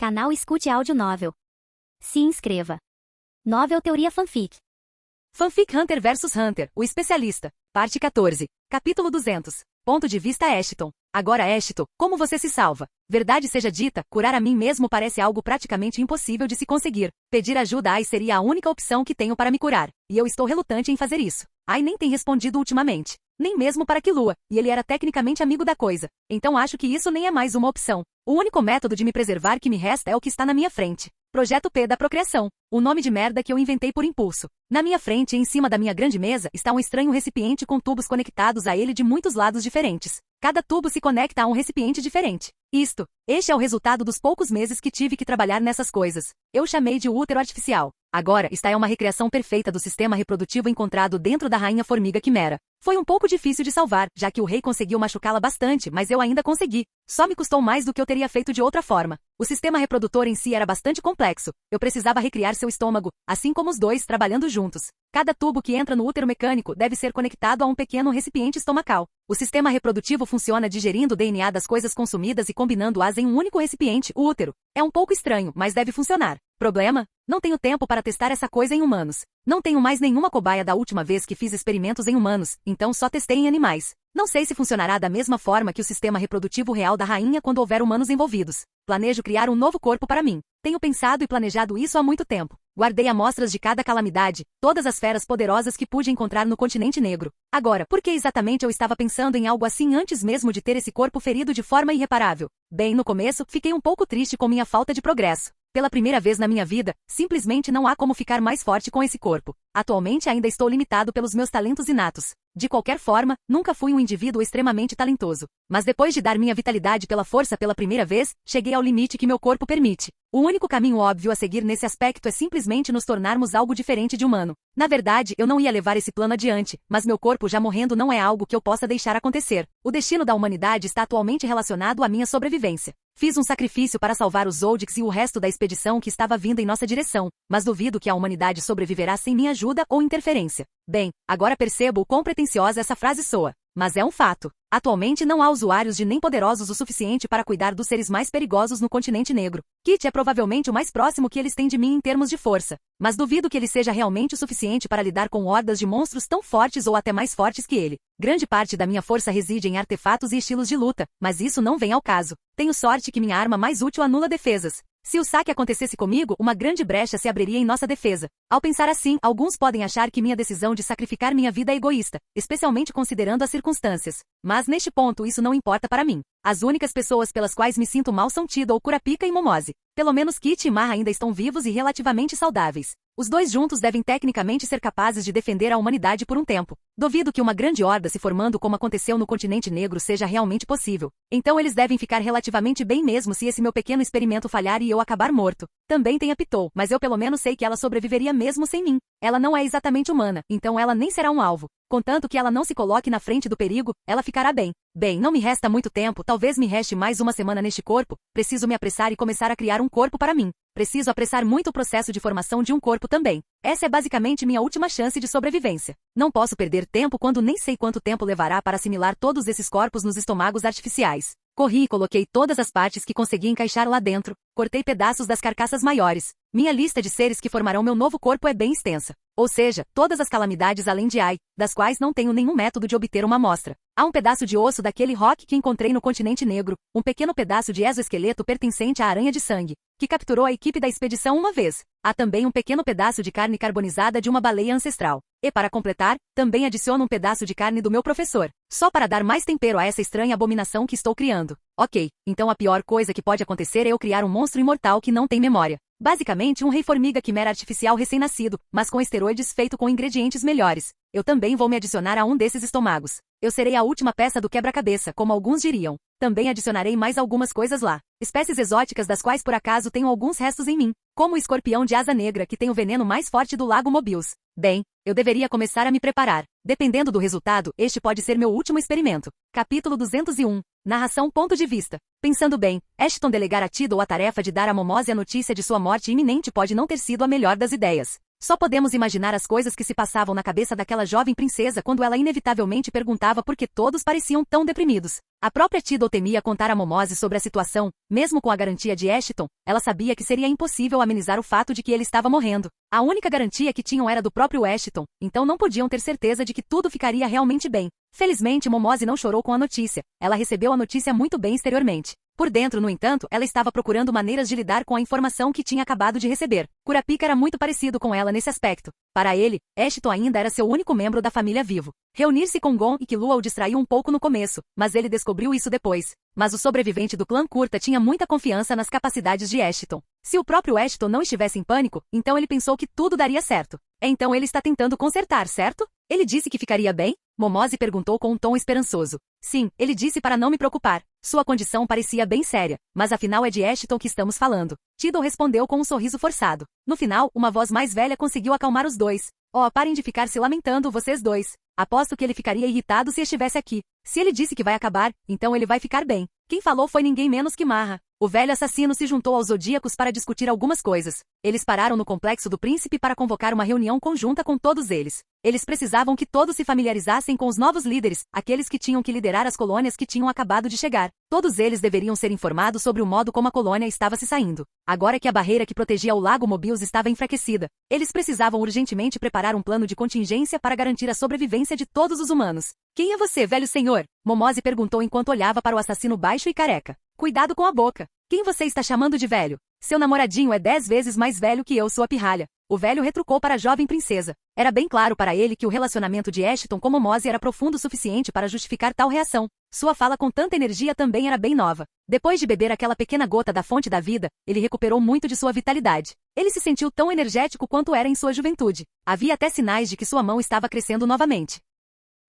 Canal Escute Áudio Novel. Se inscreva. Novel Teoria Fanfic. Fanfic Hunter vs Hunter, o especialista. Parte 14. Capítulo 200. Ponto de vista Ashton. Agora Ashton, como você se salva? Verdade seja dita, curar a mim mesmo parece algo praticamente impossível de se conseguir. Pedir ajuda a Ai seria a única opção que tenho para me curar, e eu estou relutante em fazer isso. Ai nem tem respondido ultimamente. Nem mesmo para Killua, e ele era tecnicamente amigo da coisa. Então acho que isso nem é mais uma opção. O único método de me preservar que me resta é o que está na minha frente. Projeto P da Procriação. O nome de merda que eu inventei por impulso. Na minha frente e em cima da minha grande mesa está um estranho recipiente com tubos conectados a ele de muitos lados diferentes. Cada tubo se conecta a um recipiente diferente. Este é o resultado dos poucos meses que tive que trabalhar nessas coisas. Eu chamei de útero artificial. Agora, esta é uma recriação perfeita do sistema reprodutivo encontrado dentro da rainha formiga quimera. Foi um pouco difícil de salvar, já que o rei conseguiu machucá-la bastante, mas eu ainda consegui. Só me custou mais do que eu teria feito de outra forma. O sistema reprodutor em si era bastante complexo. Eu precisava recriar seu estômago, assim como os dois trabalhando juntos. Cada tubo que entra no útero mecânico deve ser conectado a um pequeno recipiente estomacal. O sistema reprodutivo funciona digerindo o DNA das coisas consumidas e combinando-as em um único recipiente, o útero. É um pouco estranho, mas deve funcionar. Problema? Não tenho tempo para testar essa coisa em humanos. Não tenho mais nenhuma cobaia da última vez que fiz experimentos em humanos, então só testei em animais. Não sei se funcionará da mesma forma que o sistema reprodutivo real da rainha quando houver humanos envolvidos. Planejo criar um novo corpo para mim. Tenho pensado e planejado isso há muito tempo. Guardei amostras de cada calamidade, todas as feras poderosas que pude encontrar no continente negro. Agora, por que exatamente eu estava pensando em algo assim antes mesmo de ter esse corpo ferido de forma irreparável? Bem, no começo, fiquei um pouco triste com minha falta de progresso. Pela primeira vez na minha vida, simplesmente não há como ficar mais forte com esse corpo. Atualmente ainda estou limitado pelos meus talentos inatos. De qualquer forma, nunca fui um indivíduo extremamente talentoso. Mas depois de dar minha vitalidade pela força pela primeira vez, cheguei ao limite que meu corpo permite. O único caminho óbvio a seguir nesse aspecto é simplesmente nos tornarmos algo diferente de humano. Na verdade, eu não ia levar esse plano adiante, mas meu corpo já morrendo não é algo que eu possa deixar acontecer. O destino da humanidade está atualmente relacionado à minha sobrevivência. Fiz um sacrifício para salvar os Zoldix e o resto da expedição que estava vindo em nossa direção, mas duvido que a humanidade sobreviverá sem minha ajuda ou interferência. Bem, agora percebo o quão pretensiosa essa frase soa. Mas é um fato. Atualmente não há usuários de nem poderosos o suficiente para cuidar dos seres mais perigosos no continente negro. Kit é provavelmente o mais próximo que eles têm de mim em termos de força. Mas duvido que ele seja realmente o suficiente para lidar com hordas de monstros tão fortes ou até mais fortes que ele. Grande parte da minha força reside em artefatos e estilos de luta, mas isso não vem ao caso. Tenho sorte que minha arma mais útil anula defesas. Se o saque acontecesse comigo, uma grande brecha se abriria em nossa defesa. Ao pensar assim, alguns podem achar que minha decisão de sacrificar minha vida é egoísta, especialmente considerando as circunstâncias. Mas neste ponto isso não importa para mim. As únicas pessoas pelas quais me sinto mal são Tida ou Kurapika e Momose. Pelo menos Kit e Marra ainda estão vivos e relativamente saudáveis. Os dois juntos devem tecnicamente ser capazes de defender a humanidade por um tempo. Duvido que uma grande horda se formando como aconteceu no continente negro seja realmente possível. Então eles devem ficar relativamente bem mesmo se esse meu pequeno experimento falhar e eu acabar morto. Também tem a Pitou, mas eu pelo menos sei que ela sobreviveria mesmo sem mim. Ela não é exatamente humana, então ela nem será um alvo. Contanto que ela não se coloque na frente do perigo, ela ficará bem. Bem, não me resta muito tempo, talvez me reste mais uma semana neste corpo. Preciso me apressar e começar a criar um corpo para mim. Preciso apressar muito o processo de formação de um corpo também. Essa é basicamente minha última chance de sobrevivência. Não posso perder tempo quando nem sei quanto tempo levará para assimilar todos esses corpos nos estômagos artificiais. Corri e coloquei todas as partes que consegui encaixar lá dentro. Cortei pedaços das carcaças maiores. Minha lista de seres que formarão meu novo corpo é bem extensa. Ou seja, todas as calamidades além de Ai, das quais não tenho nenhum método de obter uma amostra. Há um pedaço de osso daquele rock que encontrei no continente negro, um pequeno pedaço de exoesqueleto pertencente à aranha de sangue, que capturou a equipe da expedição uma vez. Há também um pequeno pedaço de carne carbonizada de uma baleia ancestral. E para completar, também adiciono um pedaço de carne do meu professor, só para dar mais tempero a essa estranha abominação que estou criando. Ok, então a pior coisa que pode acontecer é eu criar um monstro imortal que não tem memória. Basicamente um rei-formiga quimera artificial recém-nascido, mas com esteroides feito com ingredientes melhores. Eu também vou me adicionar a um desses estômagos. Eu serei a última peça do quebra-cabeça, como alguns diriam. Também adicionarei mais algumas coisas lá. Espécies exóticas das quais por acaso tenho alguns restos em mim, como o escorpião de asa negra que tem o veneno mais forte do lago Mobius. Bem, eu deveria começar a me preparar. Dependendo do resultado, este pode ser meu último experimento. Capítulo 201. Narração ponto de vista. Pensando bem, Ashton delegar a Tidal a tarefa de dar a Momose a notícia de sua morte iminente pode não ter sido a melhor das ideias. Só podemos imaginar as coisas que se passavam na cabeça daquela jovem princesa quando ela inevitavelmente perguntava por que todos pareciam tão deprimidos. A própria Tidal temia contar a Momose sobre a situação, mesmo com a garantia de Ashton, ela sabia que seria impossível amenizar o fato de que ele estava morrendo. A única garantia que tinham era do próprio Ashton, então não podiam ter certeza de que tudo ficaria realmente bem. Felizmente Momose não chorou com a notícia, ela recebeu a notícia muito bem exteriormente. Por dentro, no entanto, ela estava procurando maneiras de lidar com a informação que tinha acabado de receber. Kurapika era muito parecido com ela nesse aspecto. Para ele, Ashton ainda era seu único membro da família vivo. Reunir-se com Gon e Killua o distraiu um pouco no começo, mas ele descobriu isso depois. Mas o sobrevivente do clã Kurta tinha muita confiança nas capacidades de Ashton. Se o próprio Ashton não estivesse em pânico, então ele pensou que tudo daria certo. Então ele está tentando consertar, certo? Ele disse que ficaria bem? Momose perguntou com um tom esperançoso. Sim, ele disse para não me preocupar. Sua condição parecia bem séria, mas afinal é de Ashton que estamos falando. Tidal respondeu com um sorriso forçado. No final, uma voz mais velha conseguiu acalmar os dois. Oh, parem de ficar se lamentando, vocês dois. Aposto que ele ficaria irritado se estivesse aqui. Se ele disse que vai acabar, então ele vai ficar bem. Quem falou foi ninguém menos que Marra. O velho assassino se juntou aos Zodíacos para discutir algumas coisas. Eles pararam no Complexo do Príncipe para convocar uma reunião conjunta com todos eles. Eles precisavam que todos se familiarizassem com os novos líderes, aqueles que tinham que liderar as colônias que tinham acabado de chegar. Todos eles deveriam ser informados sobre o modo como a colônia estava se saindo. Agora que a barreira que protegia o Lago Mobius estava enfraquecida, eles precisavam urgentemente preparar um plano de contingência para garantir a sobrevivência de todos os humanos. Quem é você, velho senhor? Momose perguntou enquanto olhava para o assassino baixo e careca. Cuidado com a boca. Quem você está chamando de velho? Seu namoradinho é 10 vezes mais velho que eu, sua pirralha. O velho retrucou para a jovem princesa. Era bem claro para ele que o relacionamento de Ashton com Momose era profundo o suficiente para justificar tal reação. Sua fala com tanta energia também era bem nova. Depois de beber aquela pequena gota da fonte da vida, ele recuperou muito de sua vitalidade. Ele se sentiu tão energético quanto era em sua juventude. Havia até sinais de que sua mão estava crescendo novamente.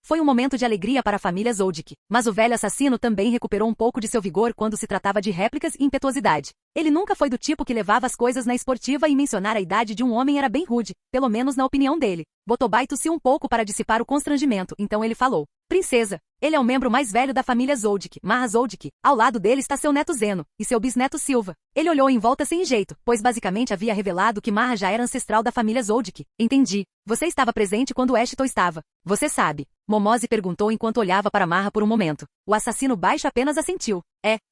Foi um momento de alegria para a família Zoldyck, mas o velho assassino também recuperou um pouco de seu vigor quando se tratava de réplicas e impetuosidade. Ele nunca foi do tipo que levava as coisas na esportiva e mencionar a idade de um homem era bem rude, pelo menos na opinião dele. Botobai tossiu um pouco para dissipar o constrangimento, então ele falou. Princesa, ele é o membro mais velho da família Zoldyck, Marra Zoldyck. Ao lado dele está seu neto Zeno, e seu bisneto Silva. Ele olhou em volta sem jeito, pois basicamente havia revelado que Marra já era ancestral da família Zoldyck. Entendi. Você estava presente quando Ashton estava. Você sabe. Momose perguntou enquanto olhava para Marra por um momento. O assassino baixo apenas assentiu.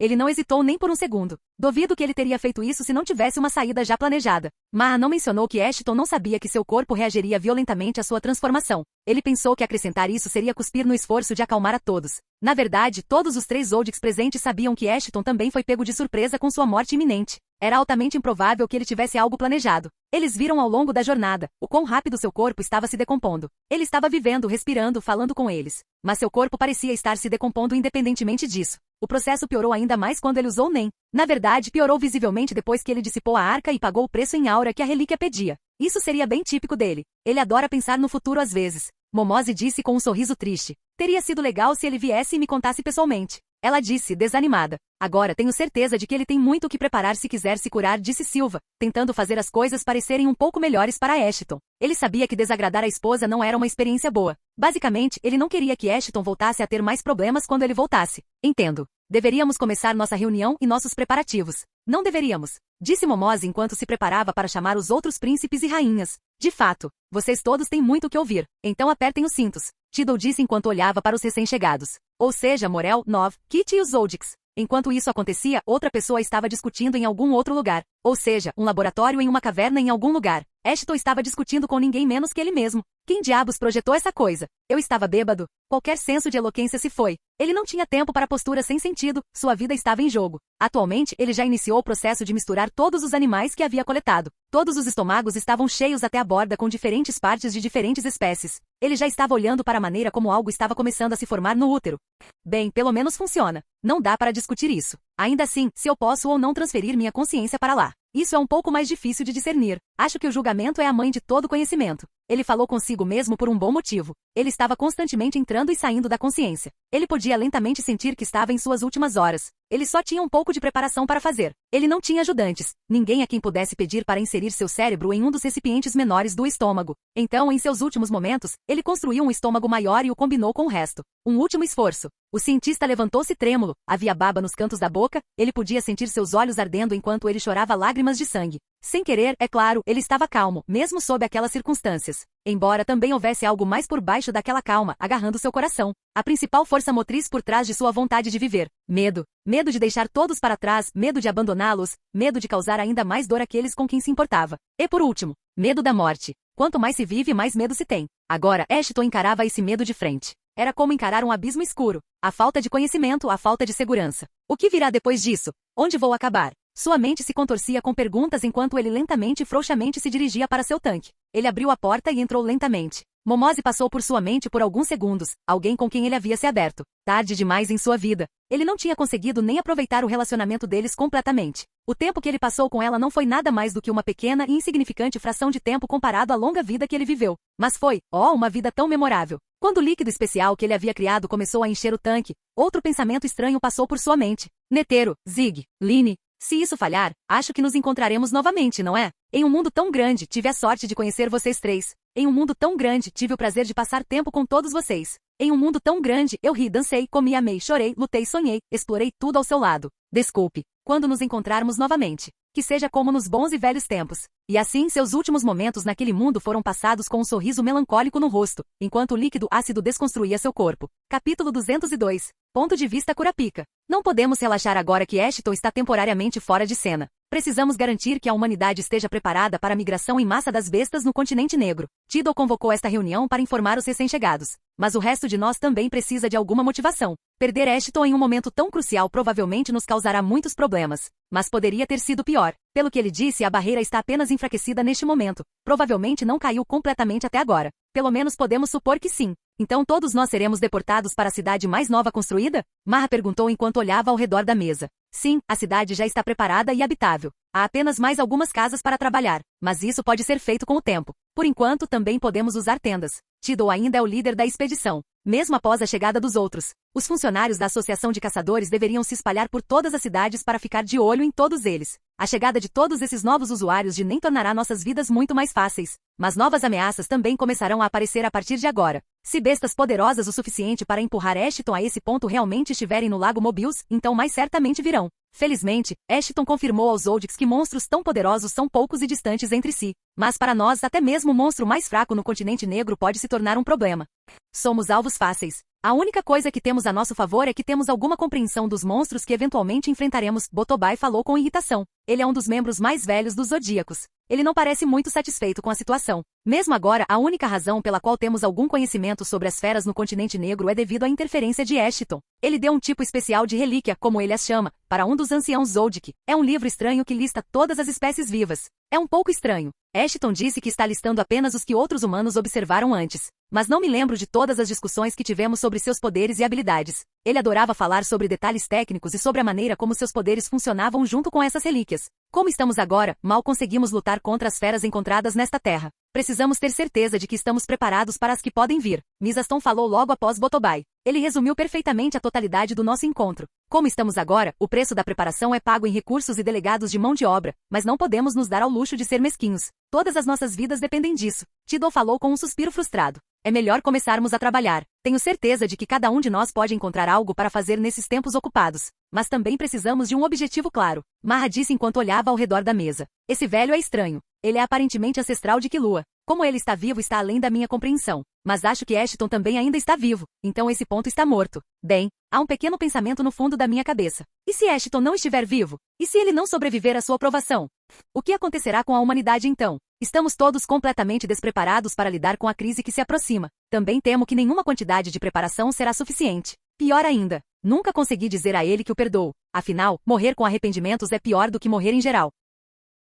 Ele não hesitou nem por um segundo. Duvido que ele teria feito isso se não tivesse uma saída já planejada. Marra não mencionou que Ashton não sabia que seu corpo reagiria violentamente à sua transformação. Ele pensou que acrescentar isso seria cuspir no esforço de acalmar a todos. Na verdade, todos os 3 Zoldicks presentes sabiam que Ashton também foi pego de surpresa com sua morte iminente. Era altamente improvável que ele tivesse algo planejado. Eles viram ao longo da jornada o quão rápido seu corpo estava se decompondo. Ele estava vivendo, respirando, falando com eles. Mas seu corpo parecia estar se decompondo independentemente disso. O processo piorou ainda mais quando ele usou Nen. Na verdade, piorou visivelmente depois que ele dissipou a arca e pagou o preço em aura que a relíquia pedia. Isso seria bem típico dele. Ele adora pensar no futuro às vezes. Momose disse com um sorriso triste. Teria sido legal se ele viesse e me contasse pessoalmente. Ela disse, desanimada. Agora tenho certeza de que ele tem muito o que preparar se quiser se curar, disse Silva, tentando fazer as coisas parecerem um pouco melhores para Ashton. Ele sabia que desagradar a esposa não era uma experiência boa. Basicamente, ele não queria que Ashton voltasse a ter mais problemas quando ele voltasse. Entendo. Deveríamos começar nossa reunião e nossos preparativos. Não deveríamos, disse Momose enquanto se preparava para chamar os outros príncipes e rainhas. De fato, vocês todos têm muito o que ouvir, então apertem os cintos. Tidal disse enquanto olhava para os recém-chegados. Ou seja, Morel, Nov, Kit e os Zoldicks. Enquanto isso acontecia, outra pessoa estava discutindo em algum outro lugar. Ou seja, um laboratório em uma caverna em algum lugar. Ashton estava discutindo com ninguém menos que ele mesmo. Quem diabos projetou essa coisa? Eu estava bêbado. Qualquer senso de eloquência se foi. Ele não tinha tempo para posturas sem sentido, sua vida estava em jogo. Atualmente, ele já iniciou o processo de misturar todos os animais que havia coletado. Todos os estômagos estavam cheios até a borda com diferentes partes de diferentes espécies. Ele já estava olhando para a maneira como algo estava começando a se formar no útero. Bem, pelo menos funciona. Não dá para discutir isso. Ainda assim, se eu posso ou não transferir minha consciência para lá. Isso é um pouco mais difícil de discernir. Acho que o julgamento é a mãe de todo conhecimento. Ele falou consigo mesmo por um bom motivo. Ele estava constantemente entrando e saindo da consciência. Ele podia lentamente sentir que estava em suas últimas horas. Ele só tinha um pouco de preparação para fazer. Ele não tinha ajudantes. Ninguém a quem pudesse pedir para inserir seu cérebro em um dos recipientes menores do estômago. Então, em seus últimos momentos, ele construiu um estômago maior e o combinou com o resto. Um último esforço. O cientista levantou-se trêmulo. Havia baba nos cantos da boca. Ele podia sentir seus olhos ardendo enquanto ele chorava lágrimas lágrimas de sangue. Sem querer, é claro, ele estava calmo, mesmo sob aquelas circunstâncias. Embora também houvesse algo mais por baixo daquela calma, agarrando seu coração. A principal força motriz por trás de sua vontade de viver. Medo. Medo de deixar todos para trás, medo de abandoná-los, medo de causar ainda mais dor àqueles com quem se importava. E por último, medo da morte. Quanto mais se vive, mais medo se tem. Agora, Ashton encarava esse medo de frente. Era como encarar um abismo escuro. A falta de conhecimento, a falta de segurança. O que virá depois disso? Onde vou acabar? Sua mente se contorcia com perguntas enquanto ele lentamente e frouxamente se dirigia para seu tanque. Ele abriu a porta e entrou lentamente. Momose passou por sua mente por alguns segundos, alguém com quem ele havia se aberto. Tarde demais em sua vida. Ele não tinha conseguido nem aproveitar o relacionamento deles completamente. O tempo que ele passou com ela não foi nada mais do que uma pequena e insignificante fração de tempo comparado à longa vida que ele viveu. Mas foi, uma vida tão memorável. Quando o líquido especial que ele havia criado começou a encher o tanque, outro pensamento estranho passou por sua mente. Netero, Zig, Line. Se isso falhar, acho que nos encontraremos novamente, não é? Em um mundo tão grande, tive a sorte de conhecer vocês três. Em um mundo tão grande, tive o prazer de passar tempo com todos vocês. Em um mundo tão grande, eu ri, dancei, comi, amei, chorei, lutei, sonhei, explorei tudo ao seu lado. Desculpe. Quando nos encontrarmos novamente. Que seja como nos bons e velhos tempos. E assim, seus últimos momentos naquele mundo foram passados com um sorriso melancólico no rosto, enquanto o líquido ácido desconstruía seu corpo. Capítulo 202. Ponto de vista Kurapika. Não podemos relaxar agora que Ashton está temporariamente fora de cena. Precisamos garantir que a humanidade esteja preparada para a migração em massa das bestas no continente negro. Tidal convocou esta reunião para informar os recém-chegados. Mas o resto de nós também precisa de alguma motivação. Perder Ashton em um momento tão crucial provavelmente nos causará muitos problemas. Mas poderia ter sido pior. Pelo que ele disse, a barreira está apenas enfraquecida neste momento. Provavelmente não caiu completamente até agora. Pelo menos podemos supor que sim. Então todos nós seremos deportados para a cidade mais nova construída? Marra perguntou enquanto olhava ao redor da mesa. Sim, a cidade já está preparada e habitável. Há apenas mais algumas casas para trabalhar, mas isso pode ser feito com o tempo. Por enquanto, também podemos usar tendas. Tidal ainda é o líder da expedição, mesmo após a chegada dos outros. Os funcionários da Associação de Caçadores deveriam se espalhar por todas as cidades para ficar de olho em todos eles. A chegada de todos esses novos usuários de NEM tornará nossas vidas muito mais fáceis. Mas novas ameaças também começarão a aparecer a partir de agora. Se bestas poderosas o suficiente para empurrar Ashton a esse ponto realmente estiverem no Lago Mobius, então mais certamente virão. Felizmente, Ashton confirmou aos Zoldycks que monstros tão poderosos são poucos e distantes entre si. Mas para nós, até mesmo o monstro mais fraco no continente negro pode se tornar um problema. Somos alvos fáceis. A única coisa que temos a nosso favor é que temos alguma compreensão dos monstros que eventualmente enfrentaremos, Botobai falou com irritação. Ele é um dos membros mais velhos dos Zodíacos. Ele não parece muito satisfeito com a situação. Mesmo agora, a única razão pela qual temos algum conhecimento sobre as feras no continente negro é devido à interferência de Ashton. Ele deu um tipo especial de relíquia, como ele as chama, para um dos anciãos Zoldyck. É um livro estranho que lista todas as espécies vivas. É um pouco estranho. Ashton disse que está listando apenas os que outros humanos observaram antes. Mas não me lembro de todas as discussões que tivemos sobre seus poderes e habilidades. Ele adorava falar sobre detalhes técnicos e sobre a maneira como seus poderes funcionavam junto com essas relíquias. Como estamos agora, mal conseguimos lutar contra as feras encontradas nesta terra. Precisamos ter certeza de que estamos preparados para as que podem vir. Miss Aston falou logo após Botobai. Ele resumiu perfeitamente a totalidade do nosso encontro. Como estamos agora, o preço da preparação é pago em recursos e delegados de mão de obra, mas não podemos nos dar ao luxo de ser mesquinhos. Todas as nossas vidas dependem disso. Tidal falou com um suspiro frustrado. É melhor começarmos a trabalhar. Tenho certeza de que cada um de nós pode encontrar algo para fazer nesses tempos ocupados. Mas também precisamos de um objetivo claro. Marra disse enquanto olhava ao redor da mesa. Esse velho é estranho. Ele é aparentemente ancestral de Killua. Como ele está vivo está além da minha compreensão. Mas acho que Ashton também ainda está vivo. Então esse ponto está morto. Bem, há um pequeno pensamento no fundo da minha cabeça. E se Ashton não estiver vivo? E se ele não sobreviver à sua aprovação? O que acontecerá com a humanidade então? Estamos todos completamente despreparados para lidar com a crise que se aproxima. Também temo que nenhuma quantidade de preparação será suficiente. Pior ainda, nunca consegui dizer a ele que o perdoo. Afinal, morrer com arrependimentos é pior do que morrer em geral.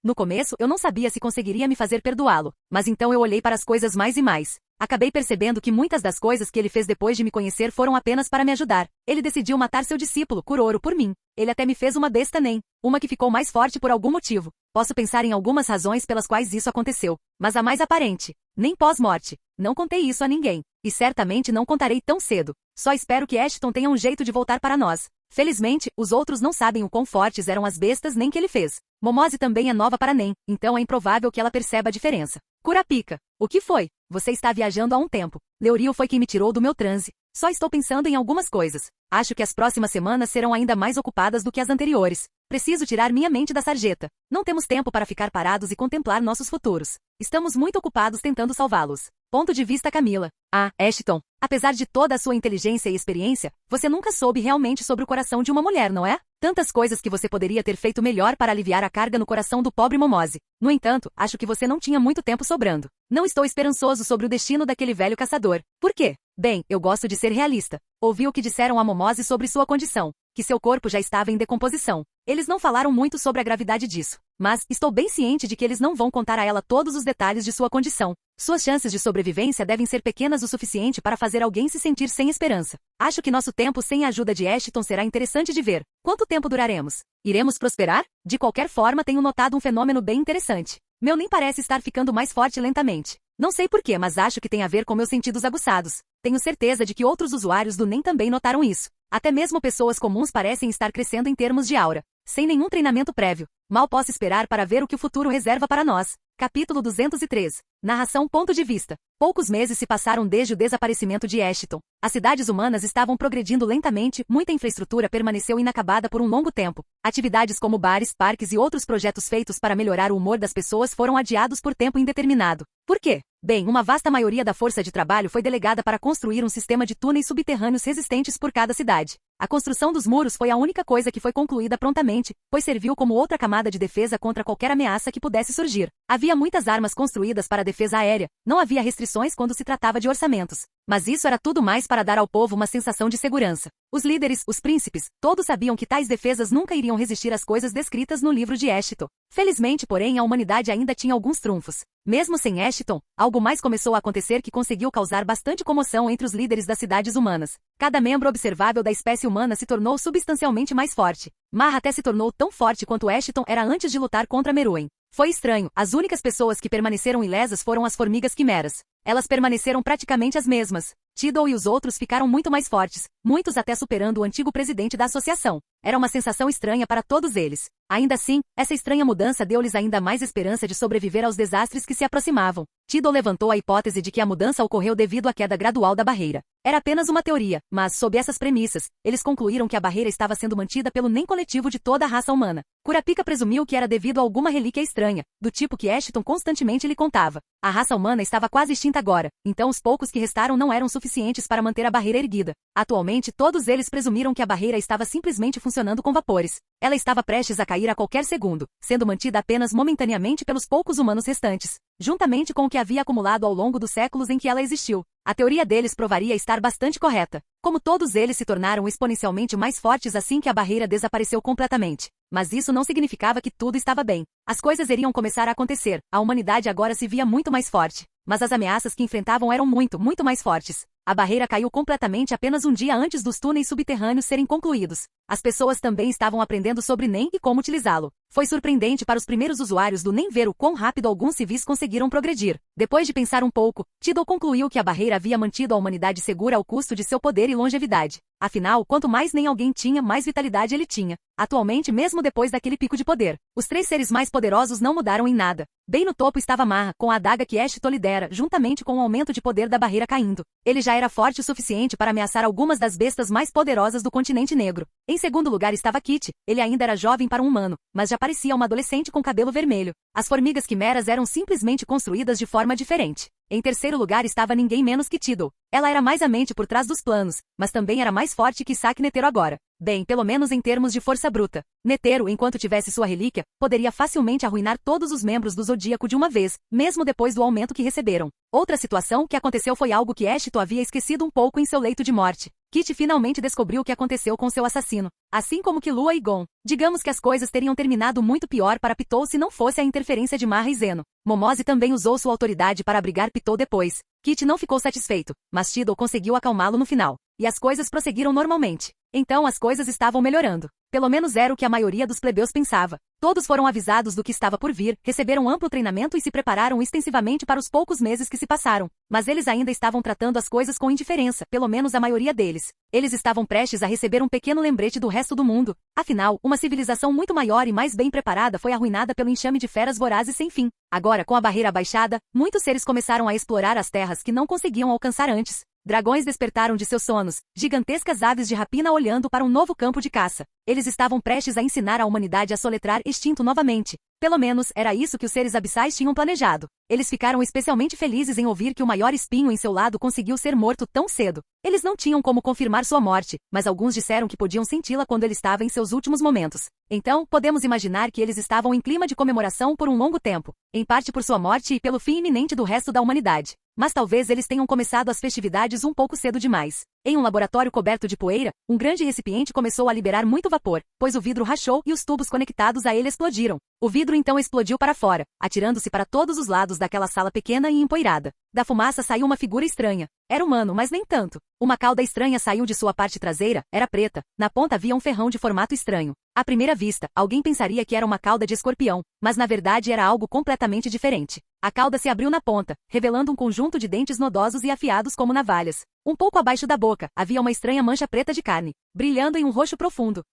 No começo, eu não sabia se conseguiria me fazer perdoá-lo, mas então eu olhei para as coisas mais e mais. Acabei percebendo que muitas das coisas que ele fez depois de me conhecer foram apenas para me ajudar. Ele decidiu matar seu discípulo, Kuroro, por mim. Ele até me fez uma besta NEM, uma que ficou mais forte por algum motivo. Posso pensar em algumas razões pelas quais isso aconteceu, mas a mais aparente, nem pós-morte. Não contei isso a ninguém, e certamente não contarei tão cedo. Só espero que Ashton tenha um jeito de voltar para nós. Felizmente, os outros não sabem o quão fortes eram as bestas nem que ele fez. Momose também é nova para NEM, então é improvável que ela perceba a diferença. Kurapika, o que foi? Você está viajando há um tempo. Leorio foi quem me tirou do meu transe. Só estou pensando em algumas coisas. Acho que as próximas semanas serão ainda mais ocupadas do que as anteriores. Preciso tirar minha mente da sarjeta. Não temos tempo para ficar parados e contemplar nossos futuros. Estamos muito ocupados tentando salvá-los. Ponto de vista Camila. Ah, Ashton. Apesar de toda a sua inteligência e experiência, você nunca soube realmente sobre o coração de uma mulher, não é? Tantas coisas que você poderia ter feito melhor para aliviar a carga no coração do pobre Momose. No entanto, acho que você não tinha muito tempo sobrando. Não estou esperançoso sobre o destino daquele velho caçador. Por quê? Bem, eu gosto de ser realista. Ouvi o que disseram a Momose sobre sua condição, que seu corpo já estava em decomposição. Eles não falaram muito sobre a gravidade disso, mas estou bem ciente de que eles não vão contar a ela todos os detalhes de sua condição. Suas chances de sobrevivência devem ser pequenas o suficiente para fazer alguém se sentir sem esperança. Acho que nosso tempo sem a ajuda de Ashton será interessante de ver. Quanto tempo duraremos? Iremos prosperar? De qualquer forma, tenho notado um fenômeno bem interessante. Meu nem parece estar ficando mais forte lentamente. Não sei porquê, mas acho que tem a ver com meus sentidos aguçados. Tenho certeza de que outros usuários do NEM também notaram isso. Até mesmo pessoas comuns parecem estar crescendo em termos de aura, sem nenhum treinamento prévio. Mal posso esperar para ver o que o futuro reserva para nós. Capítulo 203. Narração. Ponto de vista. Poucos meses se passaram desde o desaparecimento de Ashton. As cidades humanas estavam progredindo lentamente, muita infraestrutura permaneceu inacabada por um longo tempo. Atividades como bares, parques e outros projetos feitos para melhorar o humor das pessoas foram adiados por tempo indeterminado. Por quê? Bem, uma vasta maioria da força de trabalho foi delegada para construir um sistema de túneis subterrâneos resistentes por cada cidade. A construção dos muros foi a única coisa que foi concluída prontamente, pois serviu como outra camada de defesa contra qualquer ameaça que pudesse surgir. Havia muitas armas construídas para a defesa aérea, não havia restrições quando se tratava de orçamentos. Mas isso era tudo mais para dar ao povo uma sensação de segurança. Os líderes, os príncipes, todos sabiam que tais defesas nunca iriam resistir às coisas descritas no livro de Ashton. Felizmente, porém, a humanidade ainda tinha alguns trunfos. Mesmo sem Ashton, algo mais começou a acontecer que conseguiu causar bastante comoção entre os líderes das cidades humanas. Cada membro observável da espécie humana se tornou substancialmente mais forte. Marra até se tornou tão forte quanto Ashton era antes de lutar contra Meruem. Foi estranho, as únicas pessoas que permaneceram ilesas foram as formigas quimeras. Elas permaneceram praticamente as mesmas. Tidal e os outros ficaram muito mais fortes, muitos até superando o antigo presidente da associação. Era uma sensação estranha para todos eles. Ainda assim, essa estranha mudança deu-lhes ainda mais esperança de sobreviver aos desastres que se aproximavam. Tidal levantou a hipótese de que a mudança ocorreu devido à queda gradual da barreira. Era apenas uma teoria, mas, sob essas premissas, eles concluíram que a barreira estava sendo mantida pelo NEM coletivo de toda a raça humana. Kurapika presumiu que era devido a alguma relíquia estranha, do tipo que Ashton constantemente lhe contava. A raça humana estava quase extinta agora, então os poucos que restaram não eram suficientes para manter a barreira erguida. Atualmente, todos eles presumiram que a barreira estava simplesmente funcionando com vapores. Ela estava prestes a cair a qualquer segundo, sendo mantida apenas momentaneamente pelos poucos humanos restantes, juntamente com o que havia acumulado ao longo dos séculos em que ela existiu. A teoria deles provaria estar bastante correta. Como todos eles se tornaram exponencialmente mais fortes assim que a barreira desapareceu completamente. Mas isso não significava que tudo estava bem. As coisas iriam começar a acontecer. A humanidade agora se via muito mais forte. Mas as ameaças que enfrentavam eram muito mais fortes. A barreira caiu completamente apenas um dia antes dos túneis subterrâneos serem concluídos. As pessoas também estavam aprendendo sobre NEM e como utilizá-lo. Foi surpreendente para os primeiros usuários do NEM ver o quão rápido alguns civis conseguiram progredir. Depois de pensar um pouco, Tidal concluiu que a barreira havia mantido a humanidade segura ao custo de seu poder e longevidade. Afinal, quanto mais NEM alguém tinha, mais vitalidade ele tinha. Atualmente, mesmo depois daquele pico de poder, os 3 seres mais poderosos não mudaram em nada. Bem no topo estava Marra, com a adaga que Ashton lidera, juntamente com o aumento de poder da barreira caindo. Ele já era forte o suficiente para ameaçar algumas das bestas mais poderosas do continente negro. Em segundo lugar estava Kit. Ele ainda era jovem para um humano, mas já parecia uma adolescente com cabelo vermelho. As formigas quimeras eram simplesmente construídas de forma diferente. Em terceiro lugar estava ninguém menos que Tidal. Ela era mais a mente por trás dos planos, mas também era mais forte que Isaac Netero agora. Bem, pelo menos em termos de força bruta. Netero, enquanto tivesse sua relíquia, poderia facilmente arruinar todos os membros do Zodíaco de uma vez, mesmo depois do aumento que receberam. Outra situação que aconteceu foi algo que Ashton havia esquecido um pouco em seu leito de morte. Kit finalmente descobriu o que aconteceu com seu assassino, assim como Killua e Gon. Digamos que as coisas teriam terminado muito pior para Pitou se não fosse a interferência de Marra e Zeno. Momose também usou sua autoridade para abrigar Pitou depois. Kit não ficou satisfeito, mas Tidal conseguiu acalmá-lo no final. E as coisas prosseguiram normalmente. Então as coisas estavam melhorando. Pelo menos era o que a maioria dos plebeus pensava. Todos foram avisados do que estava por vir, receberam amplo treinamento e se prepararam extensivamente para os poucos meses que se passaram. Mas eles ainda estavam tratando as coisas com indiferença, pelo menos a maioria deles. Eles estavam prestes a receber um pequeno lembrete do resto do mundo. Afinal, uma civilização muito maior e mais bem preparada foi arruinada pelo enxame de feras vorazes sem fim. Agora, com a barreira abaixada, muitos seres começaram a explorar as terras que não conseguiam alcançar antes. Dragões despertaram de seus sonos, gigantescas aves de rapina olhando para um novo campo de caça. Eles estavam prestes a ensinar a humanidade a soletrar extinto novamente. Pelo menos, era isso que os seres abissais tinham planejado. Eles ficaram especialmente felizes em ouvir que o maior espinho em seu lado conseguiu ser morto tão cedo. Eles não tinham como confirmar sua morte, mas alguns disseram que podiam senti-la quando ele estava em seus últimos momentos. Então, podemos imaginar que eles estavam em clima de comemoração por um longo tempo, em parte por sua morte e pelo fim iminente do resto da humanidade. Mas talvez eles tenham começado as festividades um pouco cedo demais. Em um laboratório coberto de poeira, um grande recipiente começou a liberar muito vapor, pois o vidro rachou e os tubos conectados a ele explodiram. O vidro então explodiu para fora, atirando-se para todos os lados daquela sala pequena e empoeirada. Da fumaça saiu uma figura estranha. Era humano, mas nem tanto. Uma cauda estranha saiu de sua parte traseira, era preta, na ponta havia um ferrão de formato estranho. À primeira vista, alguém pensaria que era uma cauda de escorpião, mas na verdade era algo completamente diferente. A cauda se abriu na ponta, revelando um conjunto de dentes nodosos e afiados como navalhas. Um pouco abaixo da boca, havia uma estranha mancha preta de carne, brilhando em um roxo profundo.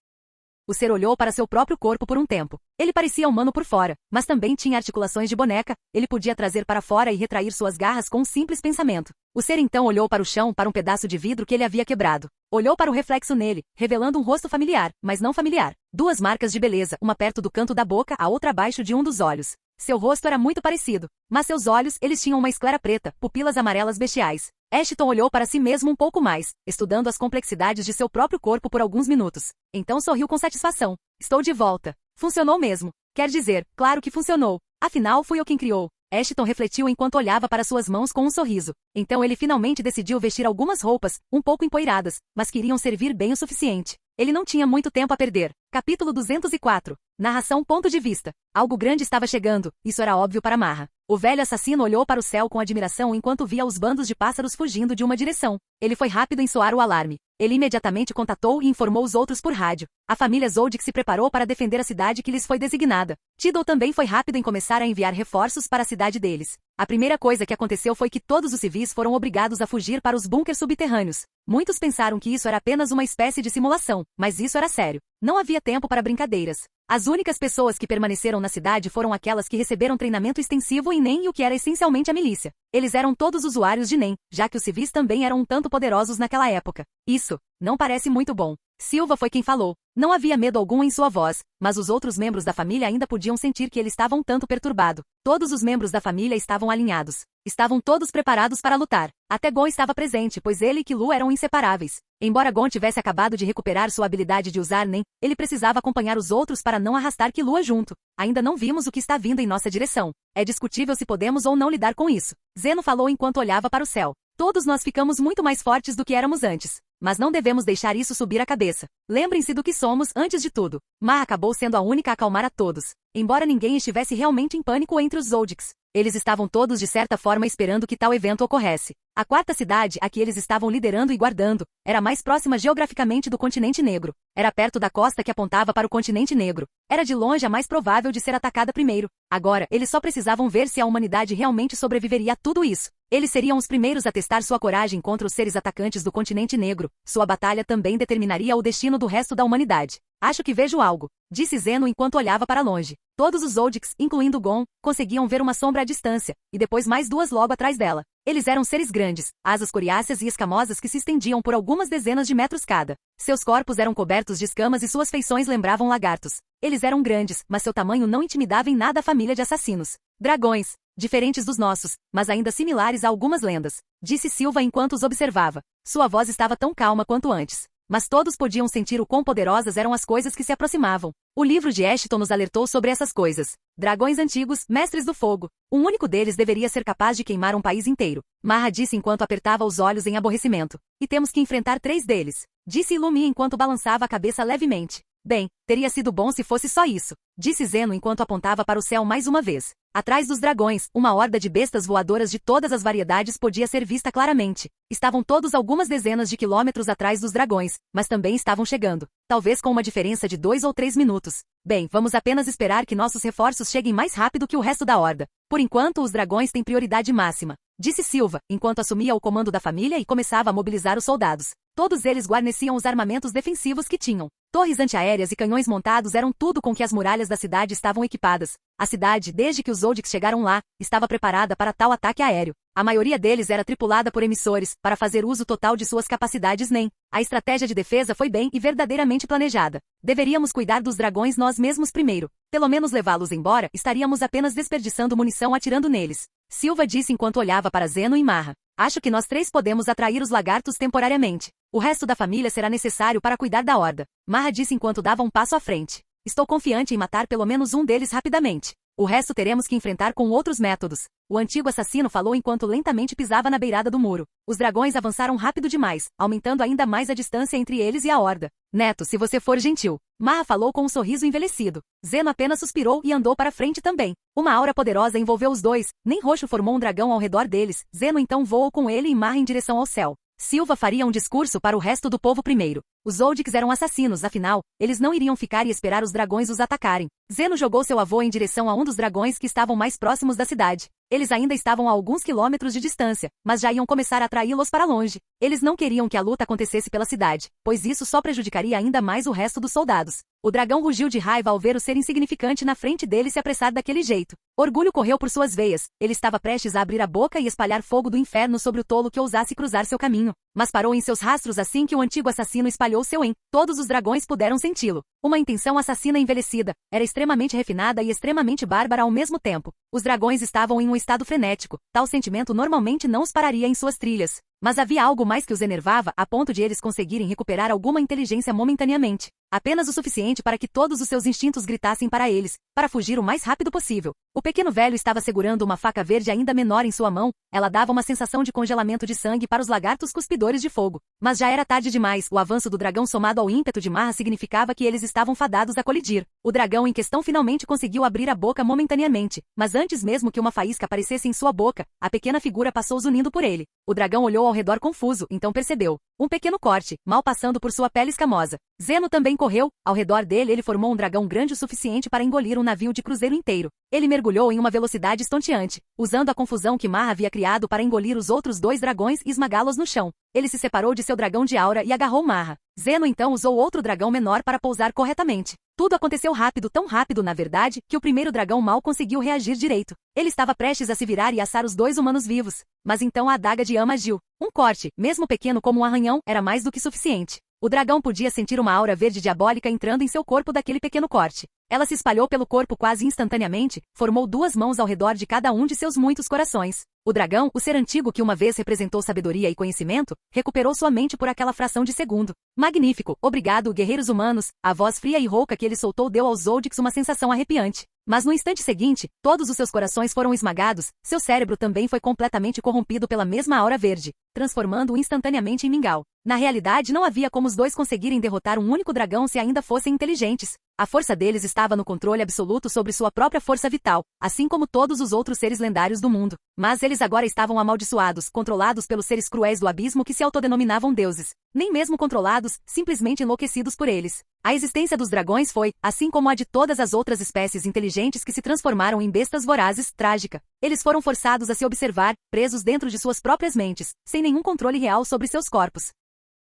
O ser olhou para seu próprio corpo por um tempo. Ele parecia humano por fora, mas também tinha articulações de boneca, ele podia trazer para fora e retrair suas garras com um simples pensamento. O ser então olhou para o chão, para um pedaço de vidro que ele havia quebrado. Olhou para o reflexo nele, revelando um rosto familiar, mas não familiar. Duas marcas de beleza, uma perto do canto da boca, a outra abaixo de um dos olhos. Seu rosto era muito parecido, mas seus olhos, eles tinham uma esclera preta, pupilas amarelas bestiais. Ashton olhou para si mesmo um pouco mais, estudando as complexidades de seu próprio corpo por alguns minutos. Então sorriu com satisfação. Estou de volta. Funcionou mesmo. Quer dizer, claro que funcionou. Afinal, fui eu quem criou. Ashton refletiu enquanto olhava para suas mãos com um sorriso. Então ele finalmente decidiu vestir algumas roupas, um pouco empoeiradas, mas que iriam servir bem o suficiente. Ele não tinha muito tempo a perder. Capítulo 204. Narração ponto de vista. Algo grande estava chegando, isso era óbvio para Marra. O velho assassino olhou para o céu com admiração enquanto via os bandos de pássaros fugindo de uma direção. Ele foi rápido em soar o alarme. Ele imediatamente contatou e informou os outros por rádio. A família Zoldyck se preparou para defender a cidade que lhes foi designada. Tidal também foi rápido em começar a enviar reforços para a cidade deles. A primeira coisa que aconteceu foi que todos os civis foram obrigados a fugir para os bunkers subterrâneos. Muitos pensaram que isso era apenas uma espécie de simulação, mas isso era sério. Não havia tempo para brincadeiras. As únicas pessoas que permaneceram na cidade foram aquelas que receberam treinamento extensivo em NEM e o que era essencialmente a milícia. Eles eram todos usuários de NEM, já que os civis também eram um tanto poderosos naquela época. Isso não parece muito bom. Silva foi quem falou. Não havia medo algum em sua voz, mas os outros membros da família ainda podiam sentir que ele estava um tanto perturbado. Todos os membros da família estavam alinhados. Estavam todos preparados para lutar. Até Gon estava presente, pois ele e Killua eram inseparáveis. Embora Gon tivesse acabado de recuperar sua habilidade de usar NEM, ele precisava acompanhar os outros para não arrastar Killua junto. Ainda não vimos o que está vindo em nossa direção. É discutível se podemos ou não lidar com isso. Zeno falou enquanto olhava para o céu. Todos nós ficamos muito mais fortes do que éramos antes. Mas não devemos deixar isso subir a cabeça. Lembrem-se do que somos antes de tudo. Ma acabou sendo a única a acalmar a todos. Embora ninguém estivesse realmente em pânico entre os Zoldicks, eles estavam todos de certa forma esperando que tal evento ocorresse. A quarta cidade, a que eles estavam liderando e guardando, era mais próxima geograficamente do continente negro. Era perto da costa que apontava para o continente negro. Era de longe a mais provável de ser atacada primeiro. Agora, eles só precisavam ver se a humanidade realmente sobreviveria a tudo isso. Eles seriam os primeiros a testar sua coragem contra os seres atacantes do continente negro. Sua batalha também determinaria o destino do resto da humanidade. Acho que vejo algo, disse Zeno enquanto olhava para longe. Todos os Zoldicks, incluindo Gon, conseguiam ver uma sombra à distância, e depois mais duas logo atrás dela. Eles eram seres grandes, asas coriáceas e escamosas que se estendiam por algumas dezenas de metros cada. Seus corpos eram cobertos de escamas e suas feições lembravam lagartos. Eles eram grandes, mas seu tamanho não intimidava em nada a família de assassinos. Dragões, diferentes dos nossos, mas ainda similares a algumas lendas, disse Silva enquanto os observava. Sua voz estava tão calma quanto antes. Mas todos podiam sentir o quão poderosas eram as coisas que se aproximavam. O livro de Ashton nos alertou sobre essas coisas. Dragões antigos, mestres do fogo. Um único deles deveria ser capaz de queimar um país inteiro. Marra disse enquanto apertava os olhos em aborrecimento. E temos que enfrentar 3 deles, disse Illumi enquanto balançava a cabeça levemente. Bem, teria sido bom se fosse só isso, disse Zeno enquanto apontava para o céu mais uma vez. Atrás dos dragões, uma horda de bestas voadoras de todas as variedades podia ser vista claramente. Estavam todos algumas dezenas de quilômetros atrás dos dragões, mas também estavam chegando. Talvez com uma diferença de 2 ou 3 minutos. Bem, vamos apenas esperar que nossos reforços cheguem mais rápido que o resto da horda. Por enquanto, os dragões têm prioridade máxima, disse Silva, enquanto assumia o comando da família e começava a mobilizar os soldados. Todos eles guarneciam os armamentos defensivos que tinham. Torres antiaéreas e canhões montados eram tudo com que as muralhas da cidade estavam equipadas. A cidade, desde que os Zoldycks chegaram lá, estava preparada para tal ataque aéreo. A maioria deles era tripulada por emissores, para fazer uso total de suas capacidades NEM. A estratégia de defesa foi bem e verdadeiramente planejada. Deveríamos cuidar dos dragões nós mesmos primeiro. Pelo menos levá-los embora, estaríamos apenas desperdiçando munição atirando neles. Silva disse enquanto olhava para Zeno e Marra. Acho que nós três podemos atrair os lagartos temporariamente. O resto da família será necessário para cuidar da horda. Marra disse enquanto dava um passo à frente. Estou confiante em matar pelo menos um deles rapidamente. O resto teremos que enfrentar com outros métodos. O antigo assassino falou enquanto lentamente pisava na beirada do muro. Os dragões avançaram rápido demais, aumentando ainda mais a distância entre eles e a horda. Neto, se você for gentil. Marra falou com um sorriso envelhecido. Zeno apenas suspirou e andou para frente também. Uma aura poderosa envolveu os dois. Nem Roxo formou um dragão ao redor deles. Zeno então voou com ele e Marra em direção ao céu. Silva faria um discurso para o resto do povo primeiro. Os Zoldycks eram assassinos, afinal, eles não iriam ficar e esperar os dragões os atacarem. Zeno jogou seu avô em direção a um dos dragões que estavam mais próximos da cidade. Eles ainda estavam a alguns quilômetros de distância, mas já iam começar a atraí-los para longe. Eles não queriam que a luta acontecesse pela cidade, pois isso só prejudicaria ainda mais o resto dos soldados. O dragão rugiu de raiva ao ver o ser insignificante na frente dele se apressar daquele jeito. Orgulho correu por suas veias. Ele estava prestes a abrir a boca e espalhar fogo do inferno sobre o tolo que ousasse cruzar seu caminho. Mas parou em seus rastros assim que o antigo assassino espalhou seu em. Todos os dragões puderam senti-lo. Uma intenção assassina envelhecida. Era extremamente refinada e extremamente bárbara ao mesmo tempo. Os dragões estavam em um estado frenético. Tal sentimento normalmente não os pararia em suas trilhas. Mas havia algo mais que os enervava a ponto de eles conseguirem recuperar alguma inteligência momentaneamente. Apenas o suficiente para que todos os seus instintos gritassem para eles, para fugir o mais rápido possível. O pequeno velho estava segurando uma faca verde ainda menor em sua mão. Ela dava uma sensação de congelamento de sangue para os lagartos cuspidores de fogo. Mas já era tarde demais. O avanço do dragão somado ao ímpeto de Marra significava que eles estavam fadados a colidir. O dragão em questão finalmente conseguiu abrir a boca momentaneamente, mas antes mesmo que uma faísca aparecesse em sua boca, a pequena figura passou zunindo por ele. O dragão olhou ao redor confuso, então percebeu um pequeno corte, mal passando por sua pele escamosa. Zeno também correu. Ao redor dele ele formou um dragão grande o suficiente para engolir um navio de cruzeiro inteiro. Ele mergulhou em uma velocidade estonteante, usando a confusão que Marra havia criado para engolir os outros dois dragões e esmagá-los no chão. Ele se separou de seu dragão de aura e agarrou Marra. Zeno então usou outro dragão menor para pousar corretamente. Tudo aconteceu rápido, tão rápido na verdade, que o primeiro dragão mal conseguiu reagir direito. Ele estava prestes a se virar e assar os dois humanos vivos. Mas então a adaga de Ama agiu. Um corte, mesmo pequeno como um arranhão, era mais do que suficiente. O dragão podia sentir uma aura verde diabólica entrando em seu corpo daquele pequeno corte. Ela se espalhou pelo corpo quase instantaneamente, formou duas mãos ao redor de cada um de seus muitos corações. O dragão, o ser antigo que uma vez representou sabedoria e conhecimento, recuperou sua mente por aquela fração de segundo. Magnífico, obrigado, guerreiros humanos. A voz fria e rouca que ele soltou deu aos Zoldycks uma sensação arrepiante. Mas no instante seguinte, todos os seus corações foram esmagados, seu cérebro também foi completamente corrompido pela mesma aura verde, transformando-o instantaneamente em mingau. Na realidade, não havia como os dois conseguirem derrotar um único dragão se ainda fossem inteligentes. A força deles estava no controle absoluto sobre sua própria força vital, assim como todos os outros seres lendários do mundo. Mas eles agora estavam amaldiçoados, controlados pelos seres cruéis do abismo que se autodenominavam deuses. Nem mesmo controlados, simplesmente enlouquecidos por eles. A existência dos dragões foi, assim como a de todas as outras espécies inteligentes que se transformaram em bestas vorazes, trágica. Eles foram forçados a se observar, presos dentro de suas próprias mentes, sem nenhum controle real sobre seus corpos.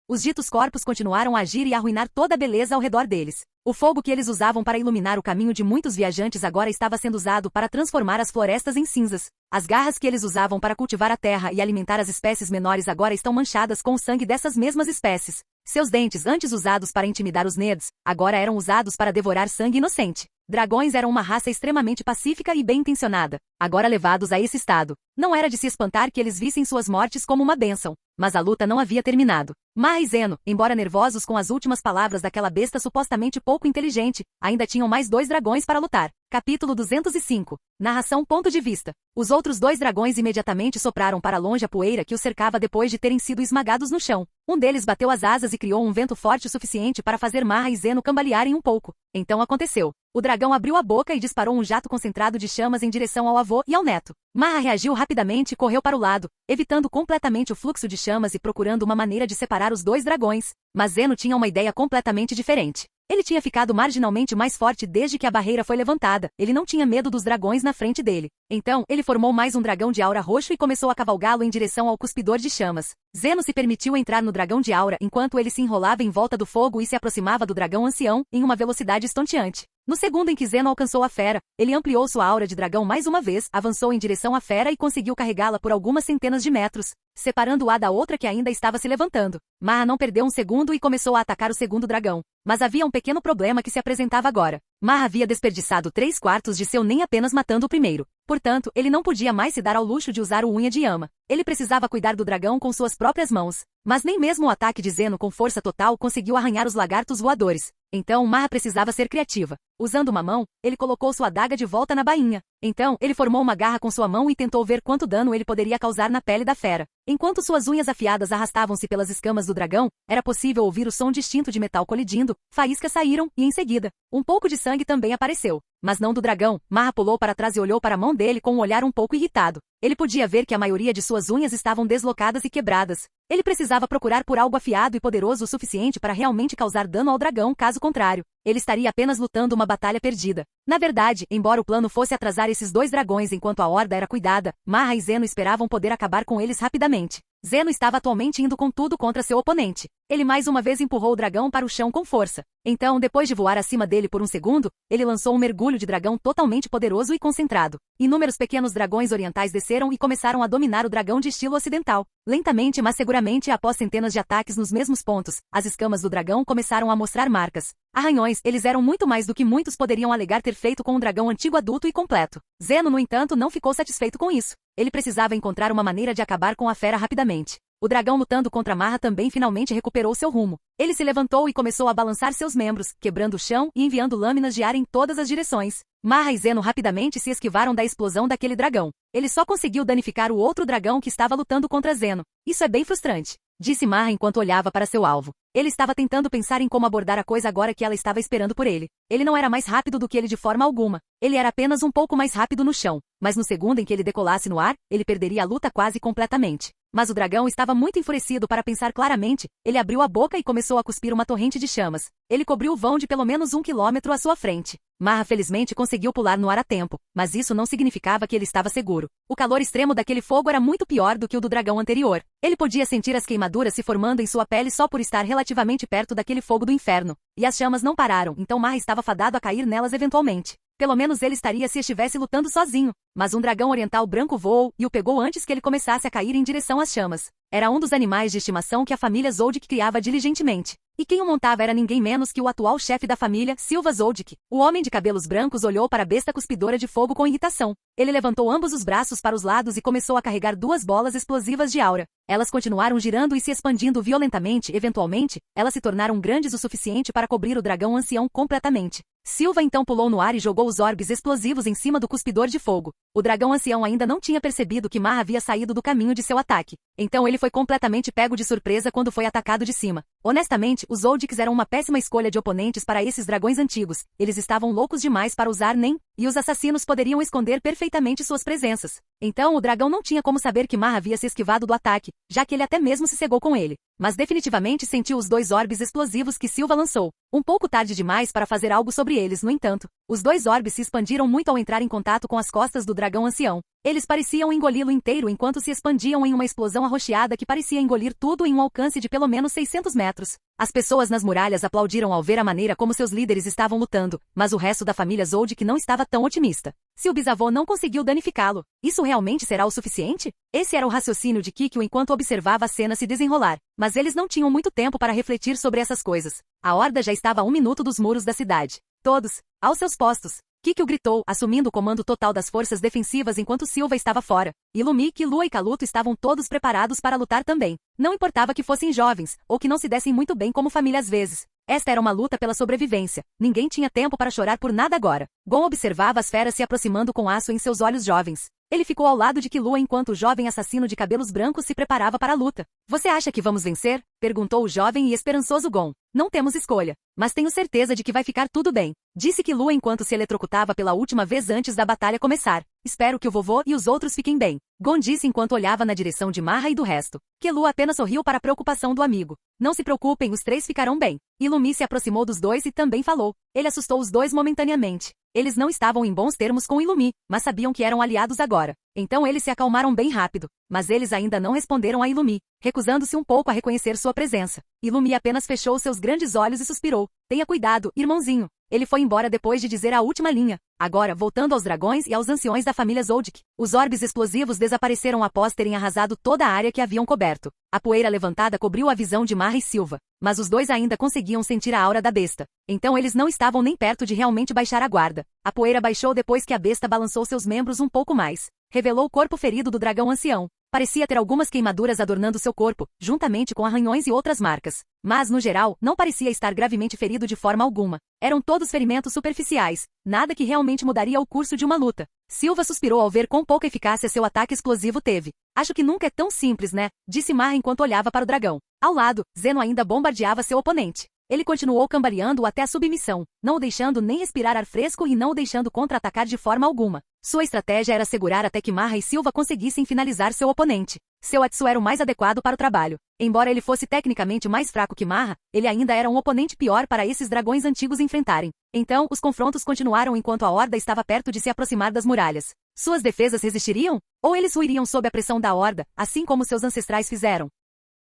Os ditos corpos continuaram a agir e a arruinar toda a beleza ao redor deles. O fogo que eles usavam para iluminar o caminho de muitos viajantes agora estava sendo usado para transformar as florestas em cinzas. As garras que eles usavam para cultivar a terra e alimentar as espécies menores agora estão manchadas com o sangue dessas mesmas espécies. Seus dentes, antes usados para intimidar os nerds, agora eram usados para devorar sangue inocente. Dragões eram uma raça extremamente pacífica e bem-intencionada, agora levados a esse estado. Não era de se espantar que eles vissem suas mortes como uma bênção. Mas a luta não havia terminado. Marra e Zeno, embora nervosos com as últimas palavras daquela besta supostamente pouco inteligente, ainda tinham mais dois dragões para lutar. Capítulo 205. Narração ponto de vista. Os outros dois dragões imediatamente sopraram para longe a poeira que os cercava depois de terem sido esmagados no chão. Um deles bateu as asas e criou um vento forte o suficiente para fazer Marra e Zeno cambalearem um pouco. Então aconteceu. O dragão abriu a boca e disparou um jato concentrado de chamas em direção ao avô e ao neto. Marra reagiu rapidamente e correu para o lado, evitando completamente o fluxo de chamas e procurando uma maneira de separar os dois dragões. Mas Zeno tinha uma ideia completamente diferente. Ele tinha ficado marginalmente mais forte desde que a barreira foi levantada. Ele não tinha medo dos dragões na frente dele. Então, ele formou mais um dragão de aura roxo e começou a cavalgá-lo em direção ao cuspidor de chamas. Zeno se permitiu entrar no dragão de aura enquanto ele se enrolava em volta do fogo e se aproximava do dragão ancião, em uma velocidade estonteante. No segundo em que Zeno alcançou a fera, ele ampliou sua aura de dragão mais uma vez, avançou em direção à fera e conseguiu carregá-la por algumas centenas de metros, separando-a da outra que ainda estava se levantando. Marra não perdeu um segundo e começou a atacar o segundo dragão. Mas havia um pequeno problema que se apresentava agora. Marra havia desperdiçado 3/4 de seu nem apenas matando o primeiro. Portanto, ele não podia mais se dar ao luxo de usar o unha de Yama. Ele precisava cuidar do dragão com suas próprias mãos. Mas nem mesmo o ataque de Zeno com força total conseguiu arranhar os lagartos voadores. Então, Marra precisava ser criativa. Usando uma mão, ele colocou sua adaga de volta na bainha. Então, ele formou uma garra com sua mão e tentou ver quanto dano ele poderia causar na pele da fera. Enquanto suas unhas afiadas arrastavam-se pelas escamas do dragão, era possível ouvir o som distinto de metal colidindo, faíscas saíram e, em seguida, um pouco de sangue também apareceu. Mas não do dragão. Marra pulou para trás e olhou para a mão dele com um olhar um pouco irritado. Ele podia ver que a maioria de suas unhas estavam deslocadas e quebradas. Ele precisava procurar por algo afiado e poderoso o suficiente para realmente causar dano ao dragão, caso contrário, ele estaria apenas lutando uma batalha perdida. Na verdade, embora o plano fosse atrasar esses dois dragões enquanto a horda era cuidada, Marra e Zeno esperavam poder acabar com eles rapidamente. Zeno estava atualmente indo com tudo contra seu oponente. Ele mais uma vez empurrou o dragão para o chão com força. Então, depois de voar acima dele por um segundo, ele lançou um mergulho de dragão totalmente poderoso e concentrado. Inúmeros pequenos dragões orientais desceram e começaram a dominar o dragão de estilo ocidental. Lentamente, mas seguramente, após centenas de ataques nos mesmos pontos, as escamas do dragão começaram a mostrar marcas. Arranhões, eles eram muito mais do que muitos poderiam alegar ter feito com um dragão antigo adulto e completo. Zeno, no entanto, não ficou satisfeito com isso. Ele precisava encontrar uma maneira de acabar com a fera rapidamente. O dragão lutando contra Marra também finalmente recuperou seu rumo. Ele se levantou e começou a balançar seus membros, quebrando o chão e enviando lâminas de ar em todas as direções. Marra e Zeno rapidamente se esquivaram da explosão daquele dragão. Ele só conseguiu danificar o outro dragão que estava lutando contra Zeno. Isso é bem frustrante, disse Marra enquanto olhava para seu alvo. Ele estava tentando pensar em como abordar a coisa agora que ela estava esperando por ele. Ele não era mais rápido do que ele de forma alguma. Ele era apenas um pouco mais rápido no chão. Mas no segundo em que ele decolasse no ar, ele perderia a luta quase completamente. Mas o dragão estava muito enfurecido para pensar claramente. Ele abriu a boca e começou a cuspir uma torrente de chamas. Ele cobriu o vão de pelo menos 1 quilômetro à sua frente. Marra felizmente conseguiu pular no ar a tempo, mas isso não significava que ele estava seguro. O calor extremo daquele fogo era muito pior do que o do dragão anterior. Ele podia sentir as queimaduras se formando em sua pele só por estar relativamente perto daquele fogo do inferno. E as chamas não pararam, então Marra estava fadado a cair nelas eventualmente. Pelo menos ele estaria se estivesse lutando sozinho. Mas um dragão oriental branco voou e o pegou antes que ele começasse a cair em direção às chamas. Era um dos animais de estimação que a família Zoldyck criava diligentemente. E quem o montava era ninguém menos que o atual chefe da família, Silva Zoldyck. O homem de cabelos brancos olhou para a besta cuspidora de fogo com irritação. Ele levantou ambos os braços para os lados e começou a carregar 2 bolas explosivas de aura. Elas continuaram girando e se expandindo violentamente. Eventualmente, elas se tornaram grandes o suficiente para cobrir o dragão ancião completamente. Silva então pulou no ar e jogou os orbes explosivos em cima do cuspidor de fogo. O dragão ancião ainda não tinha percebido que Marra havia saído do caminho de seu ataque. Então ele foi completamente pego de surpresa quando foi atacado de cima. Honestamente, os Zoldicks eram uma péssima escolha de oponentes para esses dragões antigos. Eles estavam loucos demais para usar nem, e os assassinos poderiam esconder perfeitamente suas presenças. Então o dragão não tinha como saber que Marra havia se esquivado do ataque, já que ele até mesmo se cegou com ele. Mas definitivamente sentiu os 2 orbes explosivos que Silva lançou. Um pouco tarde demais para fazer algo sobre eles, no entanto. Os 2 orbes se expandiram muito ao entrar em contato com as costas do dragão ancião. Eles pareciam engoli-lo inteiro enquanto se expandiam em uma explosão arroxeada que parecia engolir tudo em um alcance de pelo menos 600 metros. As pessoas nas muralhas aplaudiram ao ver a maneira como seus líderes estavam lutando, mas o resto da família Zoldyck não estava tão otimista. Se o bisavô não conseguiu danificá-lo, isso realmente será o suficiente? Esse era o raciocínio de Kikyo enquanto observava a cena se desenrolar. Mas eles não tinham muito tempo para refletir sobre essas coisas. A horda já estava a 1 minuto dos muros da cidade. Todos, aos seus postos. Kikyo gritou, assumindo o comando total das forças defensivas enquanto Silva estava fora. E Lumik, Lua e Kaluto estavam todos preparados para lutar também. Não importava que fossem jovens, ou que não se dessem muito bem como família às vezes. Esta era uma luta pela sobrevivência. Ninguém tinha tempo para chorar por nada agora. Gon observava as feras se aproximando com aço em seus olhos jovens. Ele ficou ao lado de Killua enquanto o jovem assassino de cabelos brancos se preparava para a luta. Você acha que vamos vencer? Perguntou o jovem e esperançoso Gon. Não temos escolha, mas tenho certeza de que vai ficar tudo bem, disse Killua enquanto se eletrocutava pela última vez antes da batalha começar. Espero que o vovô e os outros fiquem bem. Gon disse enquanto olhava na direção de Marra e do resto. Killua apenas sorriu para a preocupação do amigo. Não se preocupem, os três ficarão bem. Illumi se aproximou dos dois e também falou. Ele assustou os dois momentaneamente. Eles não estavam em bons termos com Illumi, mas sabiam que eram aliados agora. Então eles se acalmaram bem rápido. Mas eles ainda não responderam a Illumi, recusando-se um pouco a reconhecer sua presença. Illumi apenas fechou seus grandes olhos e suspirou. Tenha cuidado, irmãozinho. Ele foi embora depois de dizer a última linha. Agora, voltando aos dragões e aos anciões da família Zoldyck, os orbes explosivos desapareceram após terem arrasado toda a área que haviam coberto. A poeira levantada cobriu a visão de Marra e Silva, mas os dois ainda conseguiam sentir a aura da besta. Então eles não estavam nem perto de realmente baixar a guarda. A poeira baixou depois que a besta balançou seus membros um pouco mais. Revelou o corpo ferido do dragão ancião. Parecia ter algumas queimaduras adornando seu corpo, juntamente com arranhões e outras marcas. Mas, no geral, não parecia estar gravemente ferido de forma alguma. Eram todos ferimentos superficiais, nada que realmente mudaria o curso de uma luta. Silva suspirou ao ver quão pouca eficácia seu ataque explosivo teve. Acho que nunca é tão simples, né? Disse Marra enquanto olhava para o dragão. Ao lado, Zeno ainda bombardeava seu oponente. Ele continuou cambaleando até a submissão, não o deixando nem respirar ar fresco e não o deixando contra-atacar de forma alguma. Sua estratégia era segurar até que Marra e Silva conseguissem finalizar seu oponente. Seu Atsu era o mais adequado para o trabalho. Embora ele fosse tecnicamente mais fraco que Marra, ele ainda era um oponente pior para esses dragões antigos enfrentarem. Então, os confrontos continuaram enquanto a horda estava perto de se aproximar das muralhas. Suas defesas resistiriam? Ou eles ruiriam sob a pressão da horda, assim como seus ancestrais fizeram?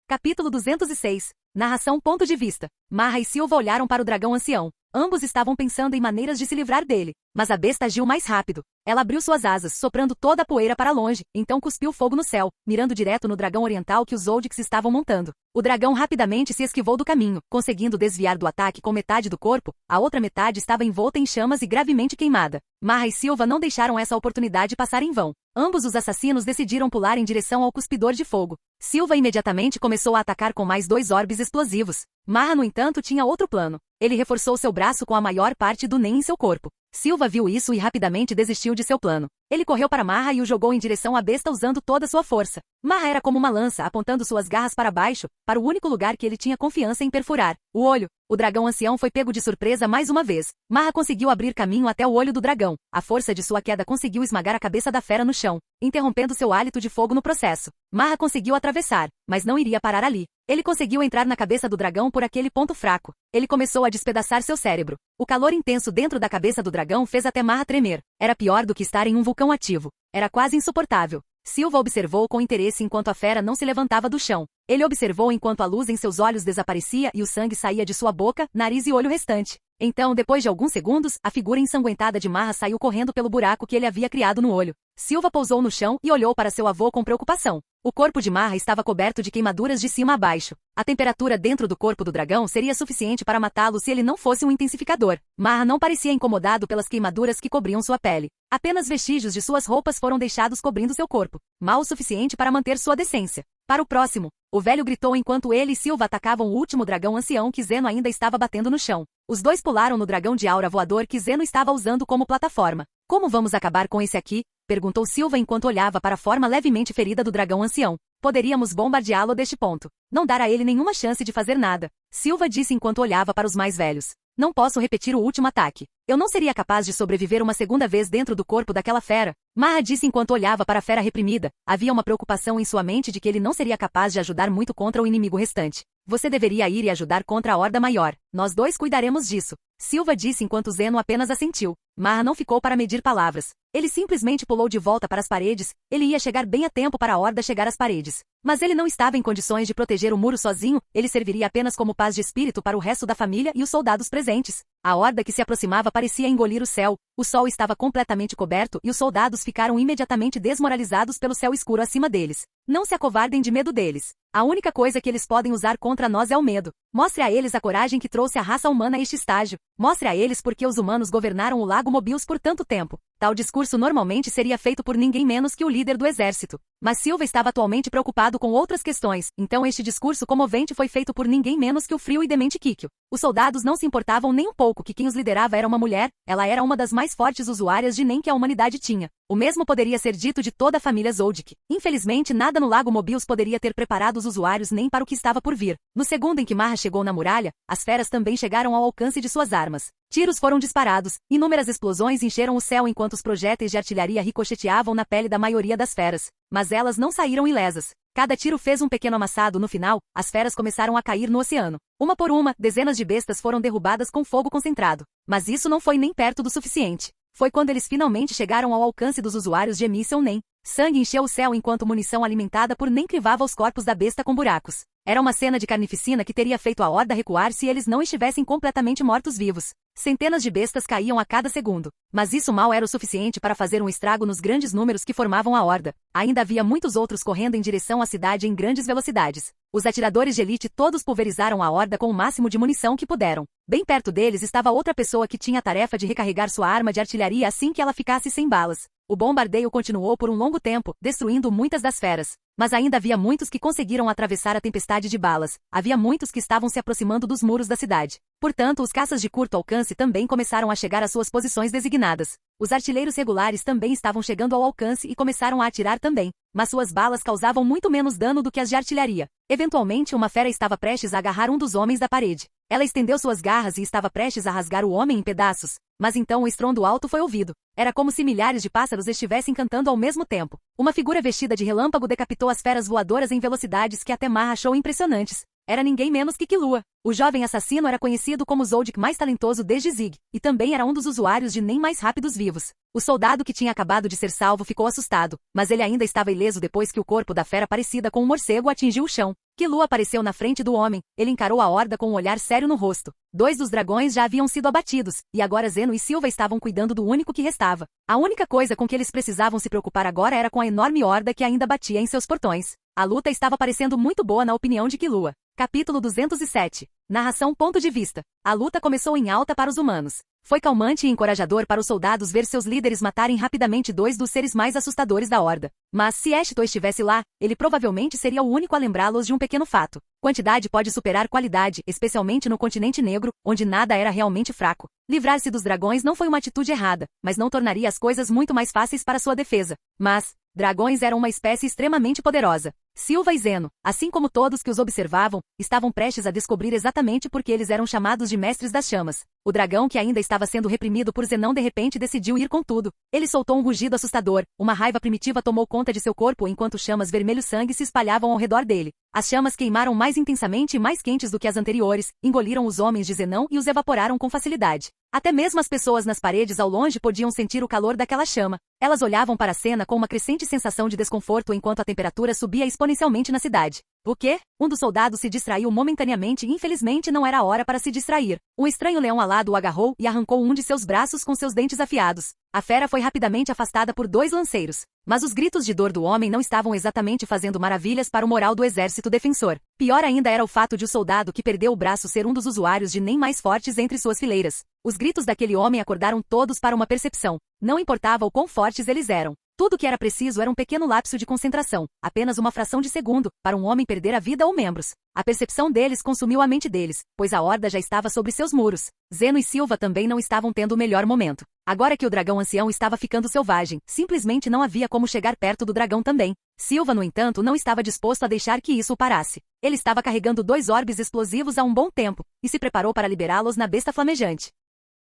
Capítulo 206. Narração. Ponto de vista. Marra e Silva olharam para o dragão ancião. Ambos estavam pensando em maneiras de se livrar dele, mas a besta agiu mais rápido. Ela abriu suas asas, soprando toda a poeira para longe, então cuspiu fogo no céu, mirando direto no dragão oriental que os Zoldicks estavam montando. O dragão rapidamente se esquivou do caminho, conseguindo desviar do ataque com metade do corpo, a outra metade estava envolta em chamas e gravemente queimada. Marra e Silva não deixaram essa oportunidade passar em vão. Ambos os assassinos decidiram pular em direção ao cuspidor de fogo. Silva imediatamente começou a atacar com mais 2 orbes explosivos. Marra, no entanto, tinha outro plano. Ele reforçou seu braço com a maior parte do Nen em seu corpo. Silva viu isso e rapidamente desistiu de seu plano. Ele correu para Marra e o jogou em direção à besta usando toda sua força. Marra era como uma lança, apontando suas garras para baixo, para o único lugar que ele tinha confiança em perfurar, o olho. O dragão ancião foi pego de surpresa mais uma vez. Marra conseguiu abrir caminho até o olho do dragão. A força de sua queda conseguiu esmagar a cabeça da fera no chão, interrompendo seu hálito de fogo no processo. Marra conseguiu atravessar, mas não iria parar ali. Ele conseguiu entrar na cabeça do dragão por aquele ponto fraco. Ele começou a despedaçar seu cérebro. O calor intenso dentro da cabeça do dragão fez até Marra tremer. Era pior do que estar em um vulcão ativo. Era quase insuportável. Silva observou com interesse enquanto a fera não se levantava do chão. Ele observou enquanto a luz em seus olhos desaparecia e o sangue saía de sua boca, nariz e olho restante. Então, depois de alguns segundos, a figura ensanguentada de Marra saiu correndo pelo buraco que ele havia criado no olho. Silva pousou no chão e olhou para seu avô com preocupação. O corpo de Marra estava coberto de queimaduras de cima a baixo. A temperatura dentro do corpo do dragão seria suficiente para matá-lo se ele não fosse um intensificador. Marra não parecia incomodado pelas queimaduras que cobriam sua pele. Apenas vestígios de suas roupas foram deixados cobrindo seu corpo, mal o suficiente para manter sua decência. Para o próximo, o velho gritou enquanto ele e Silva atacavam o último dragão ancião que Zeno ainda estava batendo no chão. Os dois pularam no dragão de aura voador que Zeno estava usando como plataforma. Como vamos acabar com esse aqui? Perguntou Silva enquanto olhava para a forma levemente ferida do dragão ancião. Poderíamos bombardeá-lo deste ponto. Não dar a ele nenhuma chance de fazer nada. Silva disse enquanto olhava para os mais velhos. Não posso repetir o último ataque. Eu não seria capaz de sobreviver uma segunda vez dentro do corpo daquela fera. Marra disse enquanto olhava para a fera reprimida. Havia uma preocupação em sua mente de que ele não seria capaz de ajudar muito contra o inimigo restante. Você deveria ir e ajudar contra a horda maior. Nós dois cuidaremos disso. Silva disse enquanto Zeno apenas assentiu. Marra não ficou para medir palavras. Ele simplesmente pulou de volta para as paredes. Ele ia chegar bem a tempo para a horda chegar às paredes. Mas ele não estava em condições de proteger o muro sozinho. Ele serviria apenas como paz de espírito para o resto da família e os soldados presentes. A horda que se aproximava parecia engolir o céu. O sol estava completamente coberto e os soldados ficaram imediatamente desmoralizados pelo céu escuro acima deles. Não se acovardem de medo deles. A única coisa que eles podem usar contra nós é o medo. Mostre a eles a coragem que trouxe a raça humana a este estágio. Mostre a eles porque os humanos governaram o Lago Mobius por tanto tempo. Tal discurso normalmente seria feito por ninguém menos que o líder do exército. Mas Silva estava atualmente preocupado com outras questões, então este discurso comovente foi feito por ninguém menos que o frio e demente Kikyo. Os soldados não se importavam nem um pouco que quem os liderava era uma mulher, ela era uma das mais fortes usuárias de Nen que a humanidade tinha. O mesmo poderia ser dito de toda a família Zoldyck. Infelizmente, nada no Lago Mobius poderia ter preparado os usuários nem para o que estava por vir. No segundo em que Marra chegou na muralha, as feras também chegaram ao alcance de suas armas. Tiros foram disparados, inúmeras explosões encheram o céu enquanto os projéteis de artilharia ricocheteavam na pele da maioria das feras. Mas elas não saíram ilesas. Cada tiro fez um pequeno amassado no final, as feras começaram a cair no oceano. Uma por uma, dezenas de bestas foram derrubadas com fogo concentrado. Mas isso não foi nem perto do suficiente. Foi quando eles finalmente chegaram ao alcance dos usuários de Emission Nen. Sangue encheu o céu enquanto munição alimentada por Nen crivava os corpos da besta com buracos. Era uma cena de carnificina que teria feito a horda recuar se eles não estivessem completamente mortos-vivos. Centenas de bestas caíam a cada segundo. Mas isso mal era o suficiente para fazer um estrago nos grandes números que formavam a horda. Ainda havia muitos outros correndo em direção à cidade em grandes velocidades. Os atiradores de elite todos pulverizaram a horda com o máximo de munição que puderam. Bem perto deles estava outra pessoa que tinha a tarefa de recarregar sua arma de artilharia assim que ela ficasse sem balas. O bombardeio continuou por um longo tempo, destruindo muitas das feras. Mas ainda havia muitos que conseguiram atravessar a tempestade de balas. Havia muitos que estavam se aproximando dos muros da cidade. Portanto, os caças de curto alcance também começaram a chegar às suas posições designadas. Os artilheiros regulares também estavam chegando ao alcance e começaram a atirar também. Mas suas balas causavam muito menos dano do que as de artilharia. Eventualmente, uma fera estava prestes a agarrar um dos homens da parede. Ela estendeu suas garras e estava prestes a rasgar o homem em pedaços. Mas então o estrondo alto foi ouvido. Era como se milhares de pássaros estivessem cantando ao mesmo tempo. Uma figura vestida de relâmpago decapitou as feras voadoras em velocidades que até Marra achou impressionantes. Era ninguém menos que Killua. O jovem assassino era conhecido como o Zoldyck mais talentoso desde Zig, e também era um dos usuários de Nen mais rápidos vivos. O soldado que tinha acabado de ser salvo ficou assustado, mas ele ainda estava ileso depois que o corpo da fera parecida com um morcego atingiu o chão. Killua apareceu na frente do homem, ele encarou a horda com um olhar sério no rosto. 2 dos dragões já haviam sido abatidos, e agora Zeno e Silva estavam cuidando do único que restava. A única coisa com que eles precisavam se preocupar agora era com a enorme horda que ainda batia em seus portões. A luta estava parecendo muito boa na opinião de Killua. Capítulo 207. Narração ponto de vista. A luta começou em alta para os humanos. Foi calmante e encorajador para os soldados ver seus líderes matarem rapidamente 2 dos seres mais assustadores da horda. Mas se Eshto estivesse lá, ele provavelmente seria o único a lembrá-los de um pequeno fato. Quantidade pode superar qualidade, especialmente no continente negro, onde nada era realmente fraco. Livrar-se dos dragões não foi uma atitude errada, mas não tornaria as coisas muito mais fáceis para sua defesa. Mas dragões eram uma espécie extremamente poderosa. Silva e Zeno, assim como todos que os observavam, estavam prestes a descobrir exatamente por que eles eram chamados de mestres das chamas. O dragão que ainda estava sendo reprimido por Zenão de repente decidiu ir com tudo. Ele soltou um rugido assustador, uma raiva primitiva tomou conta de seu corpo enquanto chamas vermelho-sangue se espalhavam ao redor dele. As chamas queimaram mais intensamente e mais quentes do que as anteriores, engoliram os homens de Zenão e os evaporaram com facilidade. Até mesmo as pessoas nas paredes ao longe podiam sentir o calor daquela chama. Elas olhavam para a cena com uma crescente sensação de desconforto enquanto a temperatura subia exponencialmente na cidade. O quê? Um dos soldados se distraiu momentaneamente e infelizmente não era a hora para se distrair. Um estranho leão alado o agarrou e arrancou um de seus braços com seus dentes afiados. A fera foi rapidamente afastada por 2 lanceiros. Mas os gritos de dor do homem não estavam exatamente fazendo maravilhas para o moral do exército defensor. Pior ainda era o fato de o soldado que perdeu o braço ser um dos usuários de Nen mais fortes entre suas fileiras. Os gritos daquele homem acordaram todos para uma percepção. Não importava o quão fortes eles eram. Tudo o que era preciso era um pequeno lapso de concentração, apenas uma fração de segundo, para um homem perder a vida ou membros. A percepção deles consumiu a mente deles, pois a horda já estava sobre seus muros. Zeno e Silva também não estavam tendo o melhor momento. Agora que o dragão ancião estava ficando selvagem, simplesmente não havia como chegar perto do dragão também. Silva, no entanto, não estava disposto a deixar que isso o parasse. Ele estava carregando 2 orbes explosivos há um bom tempo, e se preparou para liberá-los na besta flamejante.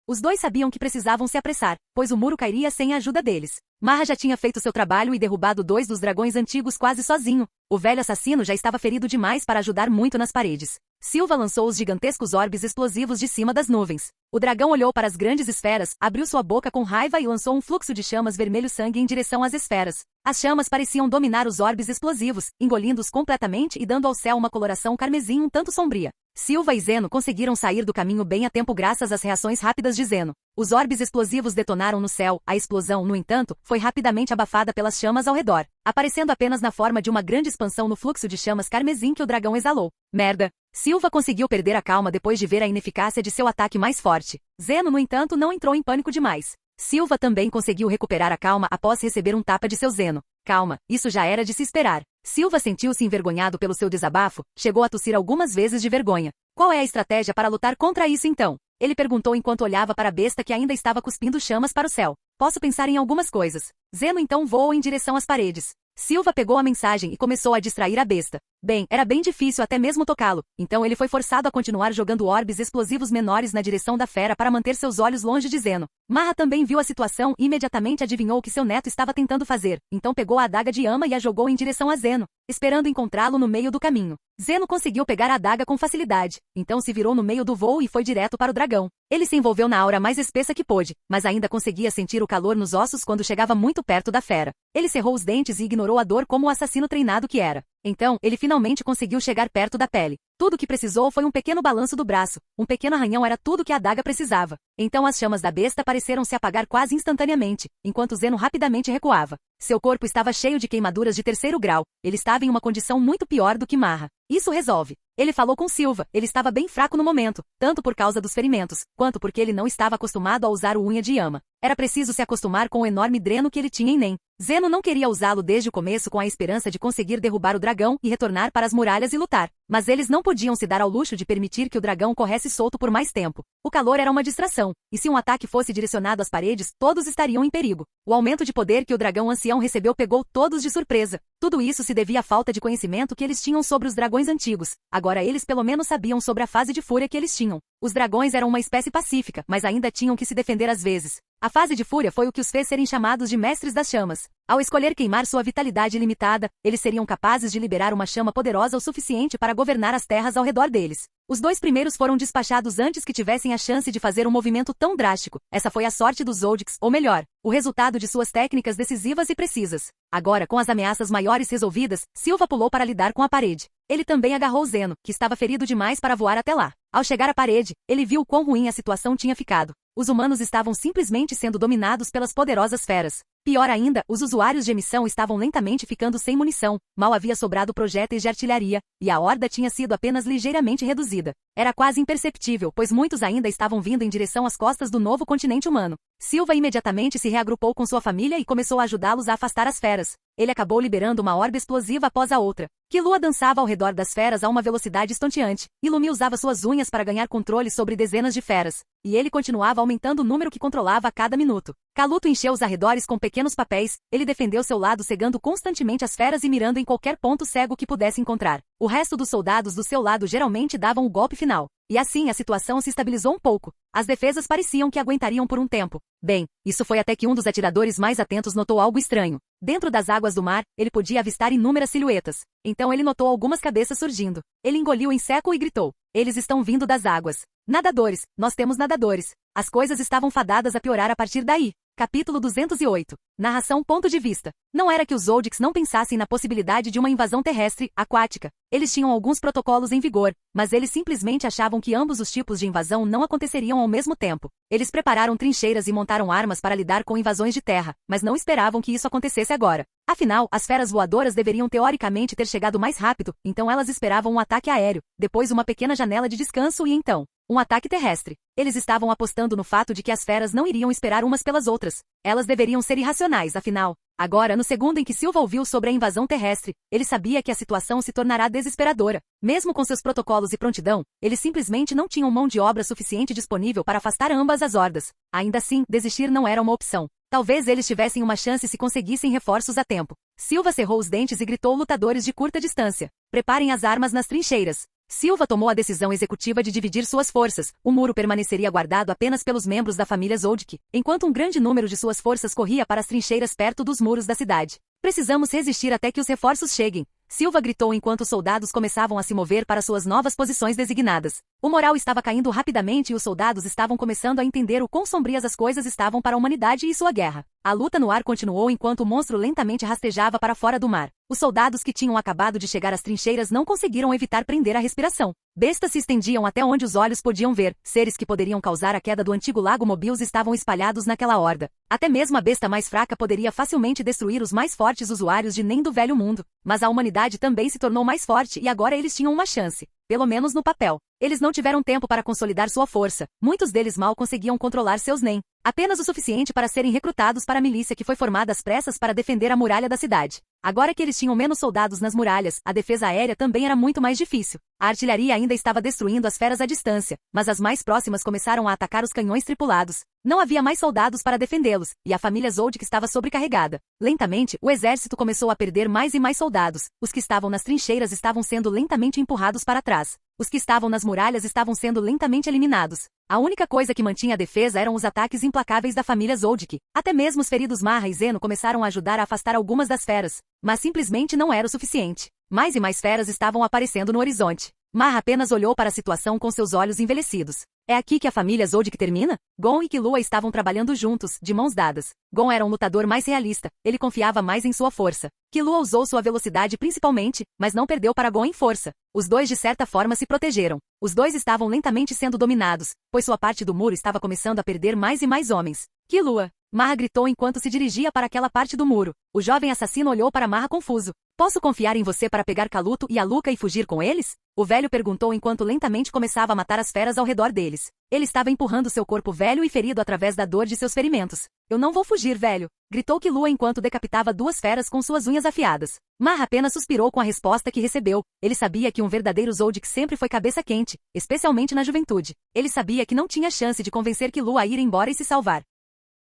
Os 2 sabiam que precisavam se apressar, pois o muro cairia sem a ajuda deles. Marra já tinha feito seu trabalho e derrubado 2 dos dragões antigos quase sozinho. O velho assassino já estava ferido demais para ajudar muito nas paredes. Silva lançou os gigantescos orbes explosivos de cima das nuvens. O dragão olhou para as grandes esferas, abriu sua boca com raiva e lançou um fluxo de chamas vermelho-sangue em direção às esferas. As chamas pareciam dominar os orbes explosivos, engolindo-os completamente e dando ao céu uma coloração carmesim um tanto sombria. Silva e Zeno conseguiram sair do caminho bem a tempo graças às reações rápidas de Zeno. Os orbes explosivos detonaram no céu, a explosão, no entanto, foi rapidamente abafada pelas chamas ao redor, aparecendo apenas na forma de uma grande expansão no fluxo de chamas carmesim que o dragão exalou. Merda! Silva conseguiu perder a calma depois de ver a ineficácia de seu ataque mais forte. Zeno, no entanto, não entrou em pânico demais. Silva também conseguiu recuperar a calma após receber um tapa de seu Zeno. Calma, isso já era de se esperar. Silva sentiu-se envergonhado pelo seu desabafo, chegou a tossir algumas vezes de vergonha. Qual é a estratégia para lutar contra isso então? Ele perguntou enquanto olhava para a besta que ainda estava cuspindo chamas para o céu. Posso pensar em algumas coisas. Zeno então voou em direção às paredes. Silva pegou a mensagem e começou a distrair a besta. Bem, era bem difícil até mesmo tocá-lo, então ele foi forçado a continuar jogando orbes explosivos menores na direção da fera para manter seus olhos longe de Zeno. Marra também viu a situação e imediatamente adivinhou o que seu neto estava tentando fazer, então pegou a adaga de Yama e a jogou em direção a Zeno, esperando encontrá-lo no meio do caminho. Zeno conseguiu pegar a adaga com facilidade, então se virou no meio do voo e foi direto para o dragão. Ele se envolveu na aura mais espessa que pôde, mas ainda conseguia sentir o calor nos ossos quando chegava muito perto da fera. Ele cerrou os dentes e ignorou a dor como o assassino treinado que era. Então, ele finalmente conseguiu chegar perto da pele. Tudo o que precisou foi um pequeno balanço do braço. Um pequeno arranhão era tudo que a adaga precisava. Então as chamas da besta pareceram se apagar quase instantaneamente, enquanto Zeno rapidamente recuava. Seu corpo estava cheio de queimaduras de 3º grau. Ele estava em uma condição muito pior do que Marra. Isso resolve. Ele falou com Silva, ele estava bem fraco no momento, tanto por causa dos ferimentos, quanto porque ele não estava acostumado a usar o unha de Yama. Era preciso se acostumar com o enorme dreno que ele tinha em Nen. Zeno não queria usá-lo desde o começo com a esperança de conseguir derrubar o dragão e retornar para as muralhas e lutar. Mas eles não podiam se dar ao luxo de permitir que o dragão corresse solto por mais tempo. O calor era uma distração, e se um ataque fosse direcionado às paredes, todos estariam em perigo. O aumento de poder que o dragão ancião recebeu pegou todos de surpresa. Tudo isso se devia à falta de conhecimento que eles tinham sobre os dragões antigos. Agora eles pelo menos sabiam sobre a fase de fúria que eles tinham. Os dragões eram uma espécie pacífica, mas ainda tinham que se defender às vezes. A fase de fúria foi o que os fez serem chamados de mestres das chamas. Ao escolher queimar sua vitalidade ilimitada, eles seriam capazes de liberar uma chama poderosa o suficiente para governar as terras ao redor deles. Os 2 primeiros foram despachados antes que tivessem a chance de fazer um movimento tão drástico. Essa foi a sorte dos Zoldycks, ou melhor, o resultado de suas técnicas decisivas e precisas. Agora, com as ameaças maiores resolvidas, Silva pulou para lidar com a parede. Ele também agarrou Zeno, que estava ferido demais para voar até lá. Ao chegar à parede, ele viu quão ruim a situação tinha ficado. Os humanos estavam simplesmente sendo dominados pelas poderosas feras. Pior ainda, os usuários de emissão estavam lentamente ficando sem munição, mal havia sobrado projéteis de artilharia, e a horda tinha sido apenas ligeiramente reduzida. Era quase imperceptível, pois muitos ainda estavam vindo em direção às costas do novo continente humano. Silva imediatamente se reagrupou com sua família e começou a ajudá-los a afastar as feras. Ele acabou liberando uma orbe explosiva após a outra. Killua dançava ao redor das feras a uma velocidade estonteante, e Lumi usava suas unhas para ganhar controle sobre dezenas de feras. E ele continuava aumentando o número que controlava a cada minuto. Kaluto encheu os arredores com pequenos papéis, ele defendeu seu lado cegando constantemente as feras e mirando em qualquer ponto cego que pudesse encontrar. O resto dos soldados do seu lado geralmente davam o golpe final. E assim a situação se estabilizou um pouco. As defesas pareciam que aguentariam por um tempo. Bem, isso foi até que um dos atiradores mais atentos notou algo estranho. Dentro das águas do mar, ele podia avistar inúmeras silhuetas. Então ele notou algumas cabeças surgindo. Ele engoliu em seco e gritou. Eles estão vindo das águas. Nadadores, nós temos nadadores. As coisas estavam fadadas a piorar a partir daí. Capítulo 208. Narração. Ponto de vista. Não era que os Zoldycks não pensassem na possibilidade de uma invasão terrestre, aquática. Eles tinham alguns protocolos em vigor, mas eles simplesmente achavam que ambos os tipos de invasão não aconteceriam ao mesmo tempo. Eles prepararam trincheiras e montaram armas para lidar com invasões de terra, mas não esperavam que isso acontecesse agora. Afinal, as feras voadoras deveriam teoricamente ter chegado mais rápido, então elas esperavam um ataque aéreo, depois uma pequena janela de descanso e então um ataque terrestre. Eles estavam apostando no fato de que as feras não iriam esperar umas pelas outras. Elas deveriam ser irracionais, afinal. Agora, no segundo em que Silva ouviu sobre a invasão terrestre, ele sabia que a situação se tornará desesperadora. Mesmo com seus protocolos e prontidão, eles simplesmente não tinham mão de obra suficiente disponível para afastar ambas as hordas. Ainda assim, desistir não era uma opção. Talvez eles tivessem uma chance se conseguissem reforços a tempo. Silva cerrou os dentes e gritou lutadores de curta distância. Preparem as armas nas trincheiras. Silva tomou a decisão executiva de dividir suas forças. O muro permaneceria guardado apenas pelos membros da família Zoldyck, enquanto um grande número de suas forças corria para as trincheiras perto dos muros da cidade. Precisamos resistir até que os reforços cheguem. Silva gritou enquanto os soldados começavam a se mover para suas novas posições designadas. O moral estava caindo rapidamente e os soldados estavam começando a entender o quão sombrias as coisas estavam para a humanidade e sua guerra. A luta no ar continuou enquanto o monstro lentamente rastejava para fora do mar. Os soldados que tinham acabado de chegar às trincheiras não conseguiram evitar prender a respiração. Bestas se estendiam até onde os olhos podiam ver. Seres que poderiam causar a queda do antigo lago Mobius estavam espalhados naquela horda. Até mesmo a besta mais fraca poderia facilmente destruir os mais fortes usuários de Nen do Velho Mundo. Mas a humanidade também se tornou mais forte e agora eles tinham uma chance. Pelo menos no papel. Eles não tiveram tempo para consolidar sua força. Muitos deles mal conseguiam controlar seus NEM. Apenas o suficiente para serem recrutados para a milícia que foi formada às pressas para defender a muralha da cidade. Agora que eles tinham menos soldados nas muralhas, a defesa aérea também era muito mais difícil. A artilharia ainda estava destruindo as feras à distância, mas as mais próximas começaram a atacar os canhões tripulados. Não havia mais soldados para defendê-los, e a família Zoldyck estava sobrecarregada. Lentamente, o exército começou a perder mais e mais soldados. Os que estavam nas trincheiras estavam sendo lentamente empurrados para trás. Os que estavam nas muralhas estavam sendo lentamente eliminados. A única coisa que mantinha a defesa eram os ataques implacáveis da família Zoldyck. Até mesmo os feridos Marra e Zeno começaram a ajudar a afastar algumas das feras. Mas simplesmente não era o suficiente. Mais e mais feras estavam aparecendo no horizonte. Marra apenas olhou para a situação com seus olhos envelhecidos. É aqui que a família Zoldyck termina? Gon e Killua estavam trabalhando juntos, de mãos dadas. Gon era um lutador mais realista, ele confiava mais em sua força. Killua usou sua velocidade principalmente, mas não perdeu para Gon em força. Os dois de certa forma se protegeram. Os dois estavam lentamente sendo dominados, pois sua parte do muro estava começando a perder mais e mais homens. Killua! Marra gritou enquanto se dirigia para aquela parte do muro. O jovem assassino olhou para Marra confuso. Posso confiar em você para pegar Kaluto e Aluka e fugir com eles? O velho perguntou enquanto lentamente começava a matar as feras ao redor deles. Ele estava empurrando seu corpo velho e ferido através da dor de seus ferimentos. Eu não vou fugir, velho, gritou Killua enquanto decapitava duas feras com suas unhas afiadas. Marra apenas suspirou com a resposta que recebeu. Ele sabia que um verdadeiro Zoldyck sempre foi cabeça quente, especialmente na juventude. Ele sabia que não tinha chance de convencer Killua a ir embora e se salvar.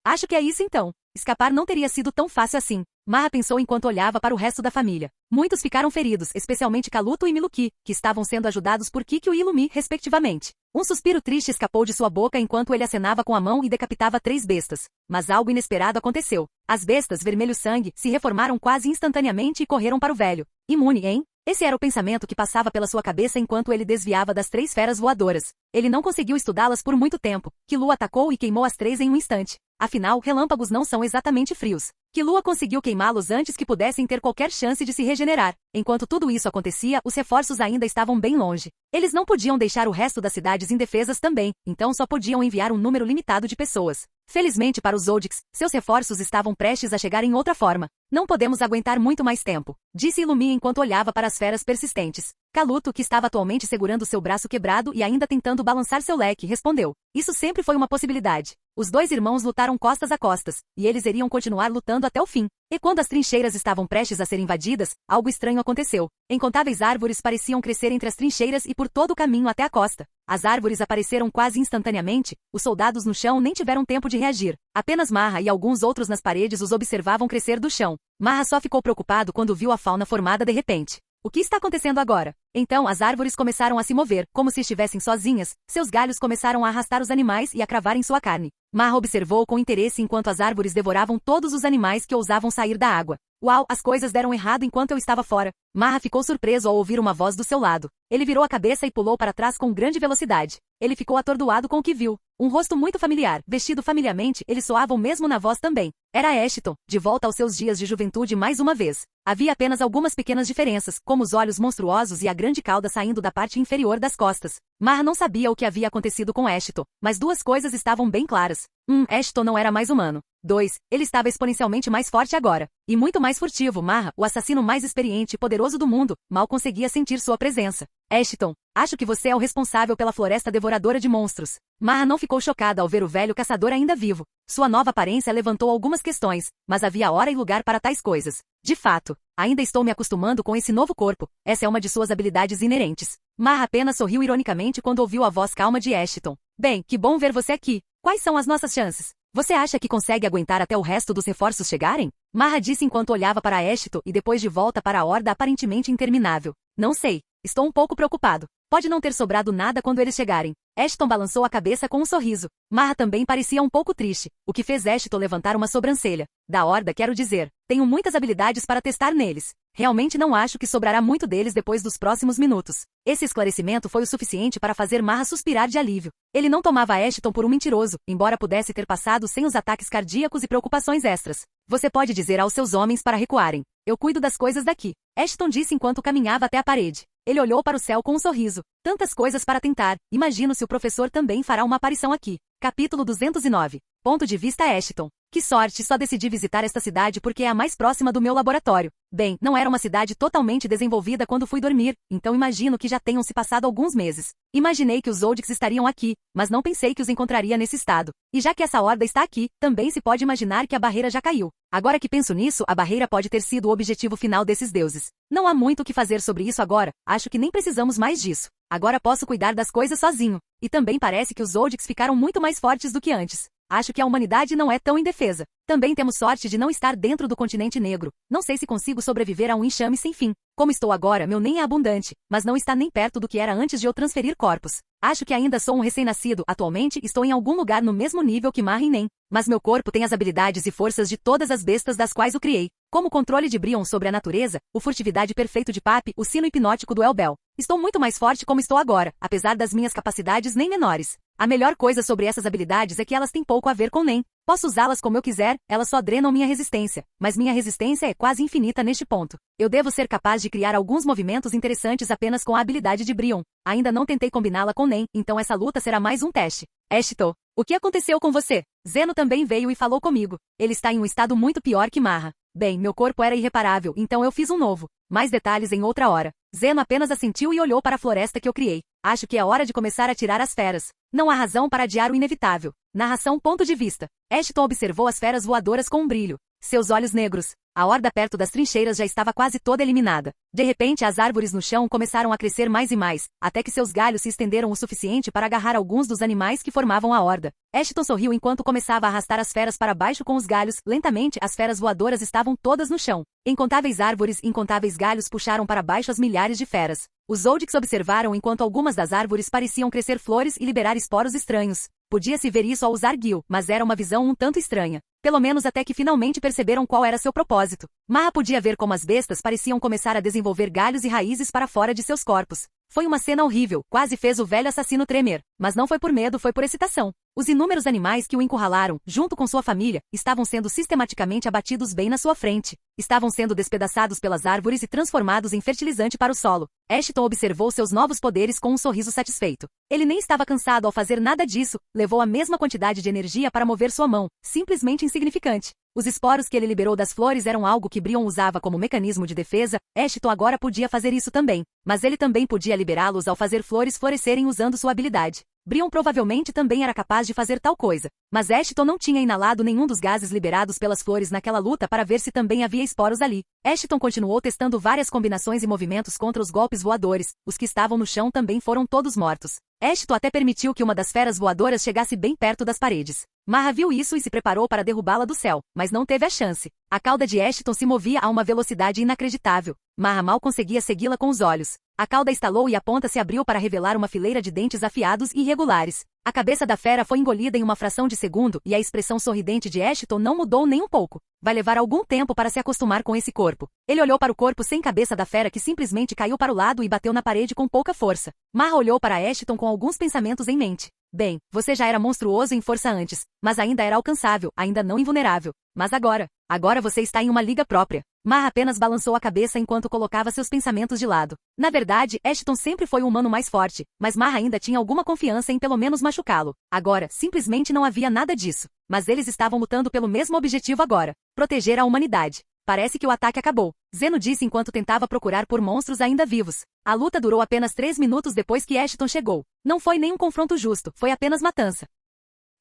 Acho que é isso então. Escapar não teria sido tão fácil assim. Marra pensou enquanto olhava para o resto da família. Muitos ficaram feridos, especialmente Kaluto e Miluki, que estavam sendo ajudados por Kikyo e Illumi, respectivamente. Um suspiro triste escapou de sua boca enquanto ele acenava com a mão e decapitava 3 bestas. Mas algo inesperado aconteceu. As bestas vermelho-sangue se reformaram quase instantaneamente e correram para o velho. Imune, hein? Esse era o pensamento que passava pela sua cabeça enquanto ele desviava das 3 feras voadoras. Ele não conseguiu estudá-las por muito tempo. Killua atacou e queimou as 3 em um instante. Afinal, relâmpagos não são exatamente frios. Killua conseguiu queimá-los antes que pudessem ter qualquer chance de se regenerar. Enquanto tudo isso acontecia, os reforços ainda estavam bem longe. Eles não podiam deixar o resto das cidades indefesas também, então só podiam enviar um número limitado de pessoas. Felizmente para os Zoldicks, seus reforços estavam prestes a chegar em outra forma. Não podemos aguentar muito mais tempo, disse Illumi enquanto olhava para as feras persistentes. Kaluto, que estava atualmente segurando seu braço quebrado e ainda tentando balançar seu leque, respondeu. Isso sempre foi uma possibilidade. Os 2 irmãos lutaram costas a costas, e eles iriam continuar lutando até o fim. E quando as trincheiras estavam prestes a ser invadidas, algo estranho aconteceu. Incontáveis árvores pareciam crescer entre as trincheiras e por todo o caminho até a costa. As árvores apareceram quase instantaneamente, os soldados no chão nem tiveram tempo de reagir. Apenas Marra e alguns outros nas paredes os observavam crescer do chão. Marra só ficou preocupado quando viu a fauna formada de repente. O que está acontecendo agora? Então as árvores começaram a se mover, como se estivessem sozinhas, seus galhos começaram a arrastar os animais e a cravar em sua carne. Marra observou com interesse enquanto as árvores devoravam todos os animais que ousavam sair da água. Uau, as coisas deram errado enquanto eu estava fora. Marra ficou surpreso ao ouvir uma voz do seu lado. Ele virou a cabeça e pulou para trás com grande velocidade. Ele ficou atordoado com o que viu. Um rosto muito familiar, vestido familiarmente, eles soavam mesmo na voz também. Era Ashton, de volta aos seus dias de juventude mais uma vez. Havia apenas algumas pequenas diferenças, como os olhos monstruosos e a grande cauda saindo da parte inferior das costas. Marra não sabia o que havia acontecido com Ashton, mas 2 coisas estavam bem claras. 1. Ashton não era mais humano. 2. Ele estava exponencialmente mais forte agora. E muito mais furtivo. Marra, o assassino mais experiente e poderoso do mundo, mal conseguia sentir sua presença. Ashton, acho que você é o responsável pela floresta devoradora de monstros. Marra não ficou chocada ao ver o velho caçador ainda vivo. Sua nova aparência levantou algumas questões, mas havia hora e lugar para tais coisas. De fato, ainda estou me acostumando com esse novo corpo. Essa é uma de suas habilidades inerentes. Marra apenas sorriu ironicamente quando ouviu a voz calma de Ashton. Bem, que bom ver você aqui. Quais são as nossas chances? Você acha que consegue aguentar até o resto dos reforços chegarem? Marra disse enquanto olhava para Ashton e depois de volta para a horda aparentemente interminável. Não sei. Estou um pouco preocupado. Pode não ter sobrado nada quando eles chegarem. Ashton balançou a cabeça com um sorriso. Marra também parecia um pouco triste, o que fez Ashton levantar uma sobrancelha. Da horda, quero dizer. Tenho muitas habilidades para testar neles. Realmente não acho que sobrará muito deles depois dos próximos minutos. Esse esclarecimento foi o suficiente para fazer Marra suspirar de alívio. Ele não tomava Ashton por um mentiroso, embora pudesse ter passado sem os ataques cardíacos e preocupações extras. Você pode dizer aos seus homens para recuarem. Eu cuido das coisas daqui. Ashton disse enquanto caminhava até a parede. Ele olhou para o céu com um sorriso. Tantas coisas para tentar. Imagino se o professor também fará uma aparição aqui. Capítulo 209. Ponto de vista Ashton. Que sorte, só decidi visitar esta cidade porque é a mais próxima do meu laboratório. Bem, não era uma cidade totalmente desenvolvida quando fui dormir, então imagino que já tenham se passado alguns meses. Imaginei que os Zoldycks estariam aqui, mas não pensei que os encontraria nesse estado. E já que essa horda está aqui, também se pode imaginar que a barreira já caiu. Agora que penso nisso, a barreira pode ter sido o objetivo final desses deuses. Não há muito o que fazer sobre isso agora, acho que nem precisamos mais disso. Agora posso cuidar das coisas sozinho. E também parece que os Zoldycks ficaram muito mais fortes do que antes. Acho que a humanidade não é tão indefesa. Também temos sorte de não estar dentro do continente negro. Não sei se consigo sobreviver a um enxame sem fim. Como estou agora, meu NEM é abundante, mas não está nem perto do que era antes de eu transferir corpos. Acho que ainda sou um recém-nascido. Atualmente estou em algum lugar no mesmo nível que Marra e NEM. Mas meu corpo tem as habilidades e forças de todas as bestas das quais o criei. Como o controle de Brion sobre a natureza, o furtividade perfeito de Papi, o sino hipnótico do Elbel. Estou muito mais forte como estou agora, apesar das minhas capacidades nem menores. A melhor coisa sobre essas habilidades é que elas têm pouco a ver com NEM. Posso usá-las como eu quiser, elas só drenam minha resistência, mas minha resistência é quase infinita neste ponto. Eu devo ser capaz de criar alguns movimentos interessantes apenas com a habilidade de Brion. Ainda não tentei combiná-la com NEM, então essa luta será mais um teste. Ashton, o que aconteceu com você? Zeno também veio e falou comigo. Ele está em um estado muito pior que Marra. Bem, meu corpo era irreparável, então eu fiz um novo. Mais detalhes em outra hora. Zeno apenas assentiu e olhou para a floresta que eu criei. Acho que é hora de começar a tirar as feras. Não há razão para adiar o inevitável. Narração ponto de vista. Ashton observou as feras voadoras com um brilho. Seus olhos negros. A horda perto das trincheiras já estava quase toda eliminada. De repente, as árvores no chão começaram a crescer mais e mais, até que seus galhos se estenderam o suficiente para agarrar alguns dos animais que formavam a horda. Ashton sorriu enquanto começava a arrastar as feras para baixo com os galhos. Lentamente, as feras voadoras estavam todas no chão. Incontáveis árvores e incontáveis galhos puxaram para baixo as milhares de feras. Os Zoldycks observaram enquanto algumas das árvores pareciam crescer flores e liberar esporos estranhos. Podia-se ver isso ao usar Gil, mas era uma visão um tanto estranha. Pelo menos até que finalmente perceberam qual era seu propósito. Marra podia ver como as bestas pareciam começar a desenvolver galhos e raízes para fora de seus corpos. Foi uma cena horrível, quase fez o velho assassino tremer. Mas não foi por medo, foi por excitação. Os inúmeros animais que o encurralaram, junto com sua família, estavam sendo sistematicamente abatidos bem na sua frente. Estavam sendo despedaçados pelas árvores e transformados em fertilizante para o solo. Ashton observou seus novos poderes com um sorriso satisfeito. Ele nem estava cansado ao fazer nada disso, levou a mesma quantidade de energia para mover sua mão, simplesmente insignificante. Os esporos que ele liberou das flores eram algo que Brion usava como mecanismo de defesa. Ashton agora podia fazer isso também, mas ele também podia liberá-los ao fazer flores florescerem usando sua habilidade. Brion provavelmente também era capaz de fazer tal coisa, mas Ashton não tinha inalado nenhum dos gases liberados pelas flores naquela luta para ver se também havia esporos ali. Ashton continuou testando várias combinações e movimentos contra os golpes voadores. Os que estavam no chão também foram todos mortos. Ashton até permitiu que uma das feras voadoras chegasse bem perto das paredes. Marra viu isso e se preparou para derrubá-la do céu, mas não teve a chance. A cauda de Ashton se movia a uma velocidade inacreditável. Marra mal conseguia segui-la com os olhos. A cauda estalou e a ponta se abriu para revelar uma fileira de dentes afiados e irregulares. A cabeça da fera foi engolida em uma fração de segundo e a expressão sorridente de Ashton não mudou nem um pouco. Vai levar algum tempo para se acostumar com esse corpo. Ele olhou para o corpo sem cabeça da fera que simplesmente caiu para o lado e bateu na parede com pouca força. Marra olhou para Ashton com alguns pensamentos em mente. Bem, você já era monstruoso em força antes, mas ainda era alcançável, ainda não invulnerável. Mas agora você está em uma liga própria. Marra apenas balançou a cabeça enquanto colocava seus pensamentos de lado. Na verdade, Ashton sempre foi o humano mais forte, mas Marra ainda tinha alguma confiança em pelo menos machucá-lo. Agora, simplesmente não havia nada disso. Mas eles estavam lutando pelo mesmo objetivo agora: proteger a humanidade. Parece que o ataque acabou. Zeno disse enquanto tentava procurar por monstros ainda vivos. A luta durou apenas 3 minutos depois que Ashton chegou. Não foi nenhum confronto justo, foi apenas matança.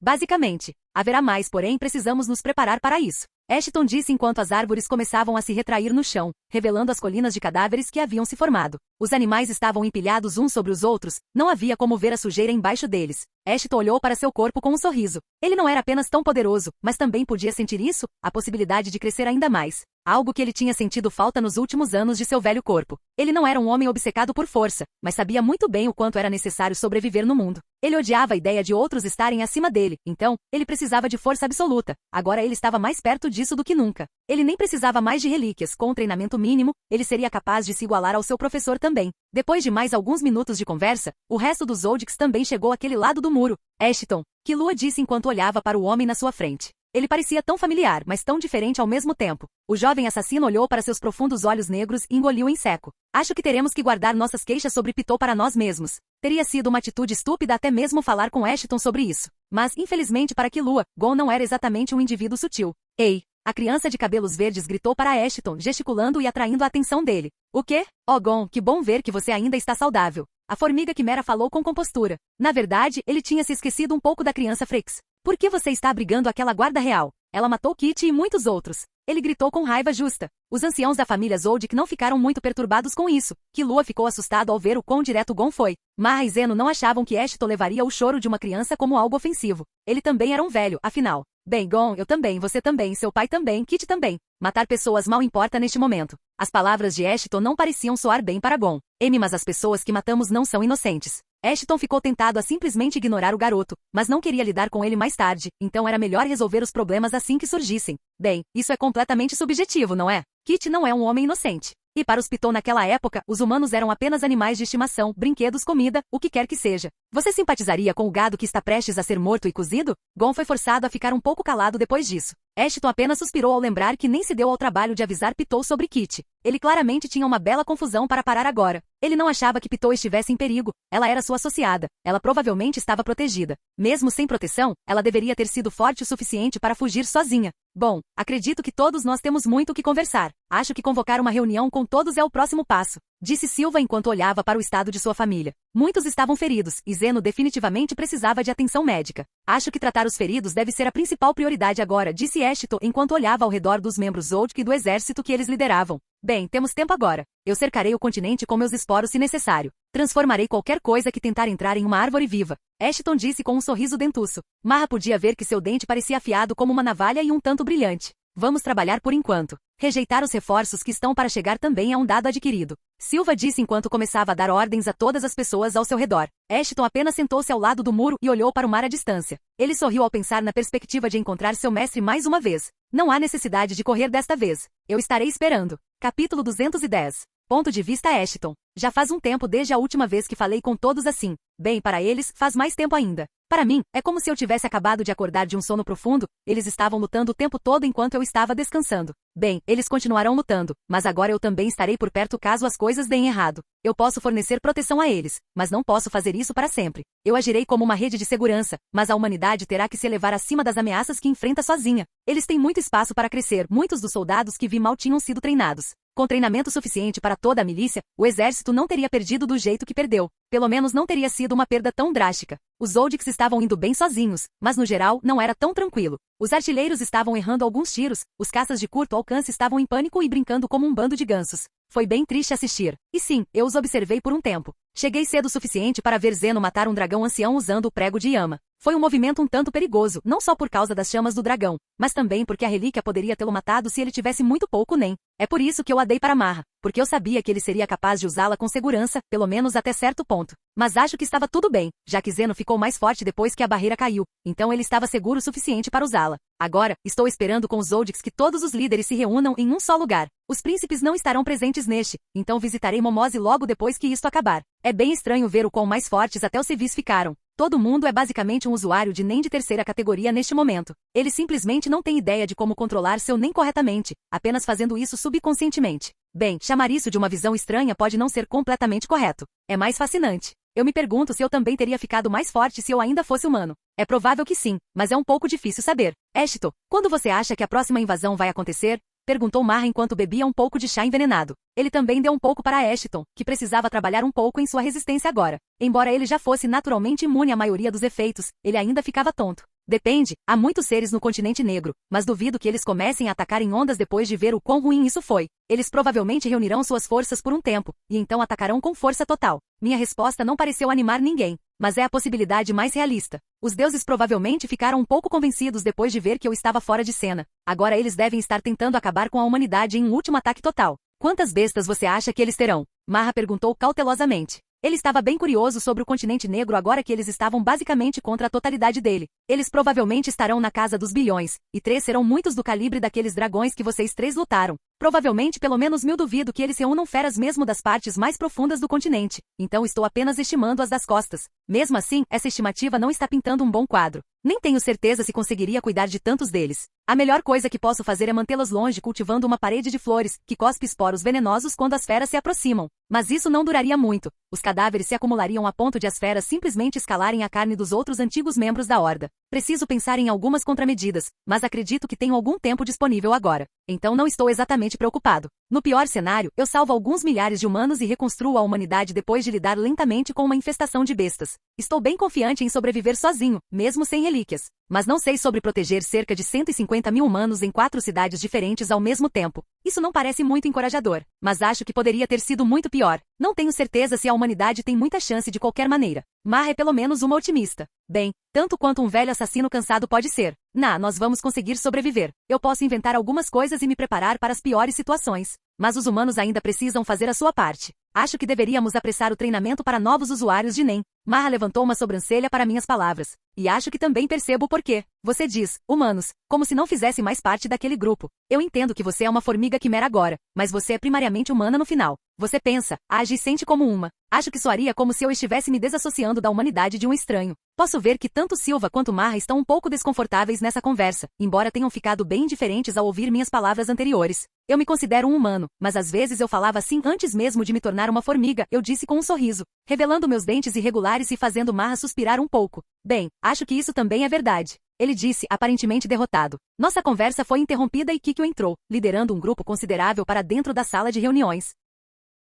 Basicamente, haverá mais, porém precisamos nos preparar para isso. Ashton disse enquanto as árvores começavam a se retrair no chão, revelando as colinas de cadáveres que haviam se formado. Os animais estavam empilhados uns sobre os outros, não havia como ver a sujeira embaixo deles. Ashton olhou para seu corpo com um sorriso. Ele não era apenas tão poderoso, mas também podia sentir isso, a possibilidade de crescer ainda mais. Algo que ele tinha sentido falta nos últimos anos de seu velho corpo. Ele não era um homem obcecado por força, mas sabia muito bem o quanto era necessário sobreviver no mundo. Ele odiava a ideia de outros estarem acima dele, então, ele precisava de força absoluta. Agora ele estava mais perto disso do que nunca. Ele nem precisava mais de relíquias. Com um treinamento mínimo, ele seria capaz de se igualar ao seu professor também. Depois de mais alguns minutos de conversa, o resto dos Zoldycks também chegou àquele lado do muro. Ashton, que Lua disse enquanto olhava para o homem na sua frente. Ele parecia tão familiar, mas tão diferente ao mesmo tempo. O jovem assassino olhou para seus profundos olhos negros e engoliu em seco. Acho que teremos que guardar nossas queixas sobre Pitou para nós mesmos. Teria sido uma atitude estúpida até mesmo falar com Ashton sobre isso. Mas, infelizmente para Killua, Gon não era exatamente um indivíduo sutil. Ei! A criança de cabelos verdes gritou para Ashton, gesticulando e atraindo a atenção dele. O quê? Oh Gon, que bom ver que você ainda está saudável. A formiga quimera falou com compostura. Na verdade, ele tinha se esquecido um pouco da criança Frex. Por que você está abrigando aquela guarda real? Ela matou Kit e muitos outros. Ele gritou com raiva justa. Os anciãos da família Zoldyck não ficaram muito perturbados com isso. Killua ficou assustado ao ver o quão direto Gon foi. Marra e Zeno não achavam que Ashton levaria o choro de uma criança como algo ofensivo. Ele também era um velho, afinal. Bem, Gon, eu também, você também, seu pai também, Kit também. Matar pessoas mal importa neste momento. As palavras de Ashton não pareciam soar bem para Gon. Mas as pessoas que matamos não são inocentes. Ashton ficou tentado a simplesmente ignorar o garoto, mas não queria lidar com ele mais tarde, então era melhor resolver os problemas assim que surgissem. Bem, isso é completamente subjetivo, não é? Kit não é um homem inocente. E para os Pitou naquela época, os humanos eram apenas animais de estimação, brinquedos, comida, o que quer que seja. Você simpatizaria com o gado que está prestes a ser morto e cozido? Gon foi forçado a ficar um pouco calado depois disso. Ashton apenas suspirou ao lembrar que nem se deu ao trabalho de avisar Pitou sobre Kit. Ele claramente tinha uma bela confusão para parar agora. Ele não achava que Pitou estivesse em perigo. Ela era sua associada. Ela provavelmente estava protegida. Mesmo sem proteção, ela deveria ter sido forte o suficiente para fugir sozinha. Bom, acredito que todos nós temos muito o que conversar. Acho que convocar uma reunião com todos é o próximo passo, disse Silva enquanto olhava para o estado de sua família. Muitos estavam feridos, e Zeno definitivamente precisava de atenção médica. Acho que tratar os feridos deve ser a principal prioridade agora, disse Ashton enquanto olhava ao redor dos membros Zoldyck e do exército que eles lideravam. Bem, temos tempo agora. Eu cercarei o continente com meus esporos se necessário. Transformarei qualquer coisa que tentar entrar em uma árvore viva. Ashton disse com um sorriso dentuço. Marra podia ver que seu dente parecia afiado como uma navalha e um tanto brilhante. Vamos trabalhar por enquanto. Rejeitar os reforços que estão para chegar também é um dado adquirido. Silva disse enquanto começava a dar ordens a todas as pessoas ao seu redor. Ashton apenas sentou-se ao lado do muro e olhou para o mar à distância. Ele sorriu ao pensar na perspectiva de encontrar seu mestre mais uma vez. Não há necessidade de correr desta vez. Eu estarei esperando. Capítulo 210. Ponto de vista Ashton. Já faz um tempo desde a última vez que falei com todos assim. Bem, para eles, faz mais tempo ainda. Para mim, é como se eu tivesse acabado de acordar de um sono profundo, eles estavam lutando o tempo todo enquanto eu estava descansando. Bem, eles continuarão lutando, mas agora eu também estarei por perto caso as coisas deem errado. Eu posso fornecer proteção a eles, mas não posso fazer isso para sempre. Eu agirei como uma rede de segurança, mas a humanidade terá que se elevar acima das ameaças que enfrenta sozinha. Eles têm muito espaço para crescer, muitos dos soldados que vi mal tinham sido treinados. Com treinamento suficiente para toda a milícia, o exército não teria perdido do jeito que perdeu. Pelo menos não teria sido uma perda tão drástica. Os Zoldycks estavam indo bem sozinhos, mas no geral não era tão tranquilo. Os artilheiros estavam errando alguns tiros, os caças de curto alcance estavam em pânico e brincando como um bando de gansos. Foi bem triste assistir. E sim, eu os observei por um tempo. Cheguei cedo o suficiente para ver Zeno matar um dragão ancião usando o prego de Yama. Foi um movimento um tanto perigoso, não só por causa das chamas do dragão, mas também porque a relíquia poderia tê-lo matado se ele tivesse muito pouco nem. É por isso que eu a dei para Marra, porque eu sabia que ele seria capaz de usá-la com segurança, pelo menos até certo ponto. Mas acho que estava tudo bem, já que Zeno ficou mais forte depois que a barreira caiu, então ele estava seguro o suficiente para usá-la. Agora, estou esperando com os Zoldycks que todos os líderes se reúnam em um só lugar. Os príncipes não estarão presentes neste, então visitarei Momose logo depois que isto acabar. É bem estranho ver o quão mais fortes até os civis ficaram. Todo mundo é basicamente um usuário de NEM de terceira categoria neste momento. Ele simplesmente não tem ideia de como controlar seu NEM corretamente, apenas fazendo isso subconscientemente. Bem, chamar isso de uma visão estranha pode não ser completamente correto. É mais fascinante. Eu me pergunto se eu também teria ficado mais forte se eu ainda fosse humano. É provável que sim, mas é um pouco difícil saber. Ashton, quando você acha que a próxima invasão vai acontecer? Perguntou Marra enquanto bebia um pouco de chá envenenado. Ele também deu um pouco para Ashton, que precisava trabalhar um pouco em sua resistência agora. Embora ele já fosse naturalmente imune à maioria dos efeitos, ele ainda ficava tonto. Depende, há muitos seres no continente negro, mas duvido que eles comecem a atacar em ondas depois de ver o quão ruim isso foi. Eles provavelmente reunirão suas forças por um tempo, e então atacarão com força total. Minha resposta não pareceu animar ninguém, mas é a possibilidade mais realista. Os deuses provavelmente ficaram um pouco convencidos depois de ver que eu estava fora de cena. Agora eles devem estar tentando acabar com a humanidade em um último ataque total. Quantas bestas você acha que eles terão? Marra perguntou cautelosamente. Ele estava bem curioso sobre o continente negro agora que eles estavam basicamente contra a totalidade dele. Eles provavelmente estarão na casa dos bilhões, e 3 serão muitos do calibre daqueles dragões que vocês 3 lutaram. Provavelmente pelo menos 1000 duvido que eles reúnam feras mesmo das partes mais profundas do continente, então estou apenas estimando as das costas. Mesmo assim, essa estimativa não está pintando um bom quadro. Nem tenho certeza se conseguiria cuidar de tantos deles. A melhor coisa que posso fazer é mantê-los longe cultivando uma parede de flores, que cospe esporos venenosos quando as feras se aproximam. Mas isso não duraria muito. Os cadáveres se acumulariam a ponto de as feras simplesmente escalarem a carne dos outros antigos membros da horda. Preciso pensar em algumas contramedidas, mas acredito que tenho algum tempo disponível agora. Então não estou exatamente preocupado. No pior cenário, eu salvo alguns milhares de humanos e reconstruo a humanidade depois de lidar lentamente com uma infestação de bestas. Estou bem confiante em sobreviver sozinho, mesmo sem relíquias. Mas não sei sobre proteger cerca de 150 mil humanos em 4 cidades diferentes ao mesmo tempo. Isso não parece muito encorajador, mas acho que poderia ter sido muito pior. Não tenho certeza se a humanidade tem muita chance de qualquer maneira. Marra é pelo menos uma otimista. Bem, tanto quanto um velho assassino cansado pode ser. Nós vamos conseguir sobreviver. Eu posso inventar algumas coisas e me preparar para as piores situações. Mas os humanos ainda precisam fazer a sua parte. Acho que deveríamos apressar o treinamento para novos usuários de NEM. Marra levantou uma sobrancelha para minhas palavras. E acho que também percebo o porquê. Você diz, humanos, como se não fizesse mais parte daquele grupo. Eu entendo que você é uma formiga quimera agora, mas você é primariamente humana no final. Você pensa, age e sente como uma. Acho que soaria como se eu estivesse me desassociando da humanidade de um estranho. Posso ver que tanto Silva quanto Marra estão um pouco desconfortáveis nessa conversa, embora tenham ficado bem indiferentes ao ouvir minhas palavras anteriores. Eu me considero um humano, mas às vezes eu falava assim antes mesmo de me tornar uma formiga, eu disse com um sorriso, revelando meus dentes irregulares e fazendo Marra suspirar um pouco. Bem, acho que isso também é verdade. Ele disse, aparentemente derrotado. Nossa conversa foi interrompida e Kikyo entrou, liderando um grupo considerável para dentro da sala de reuniões.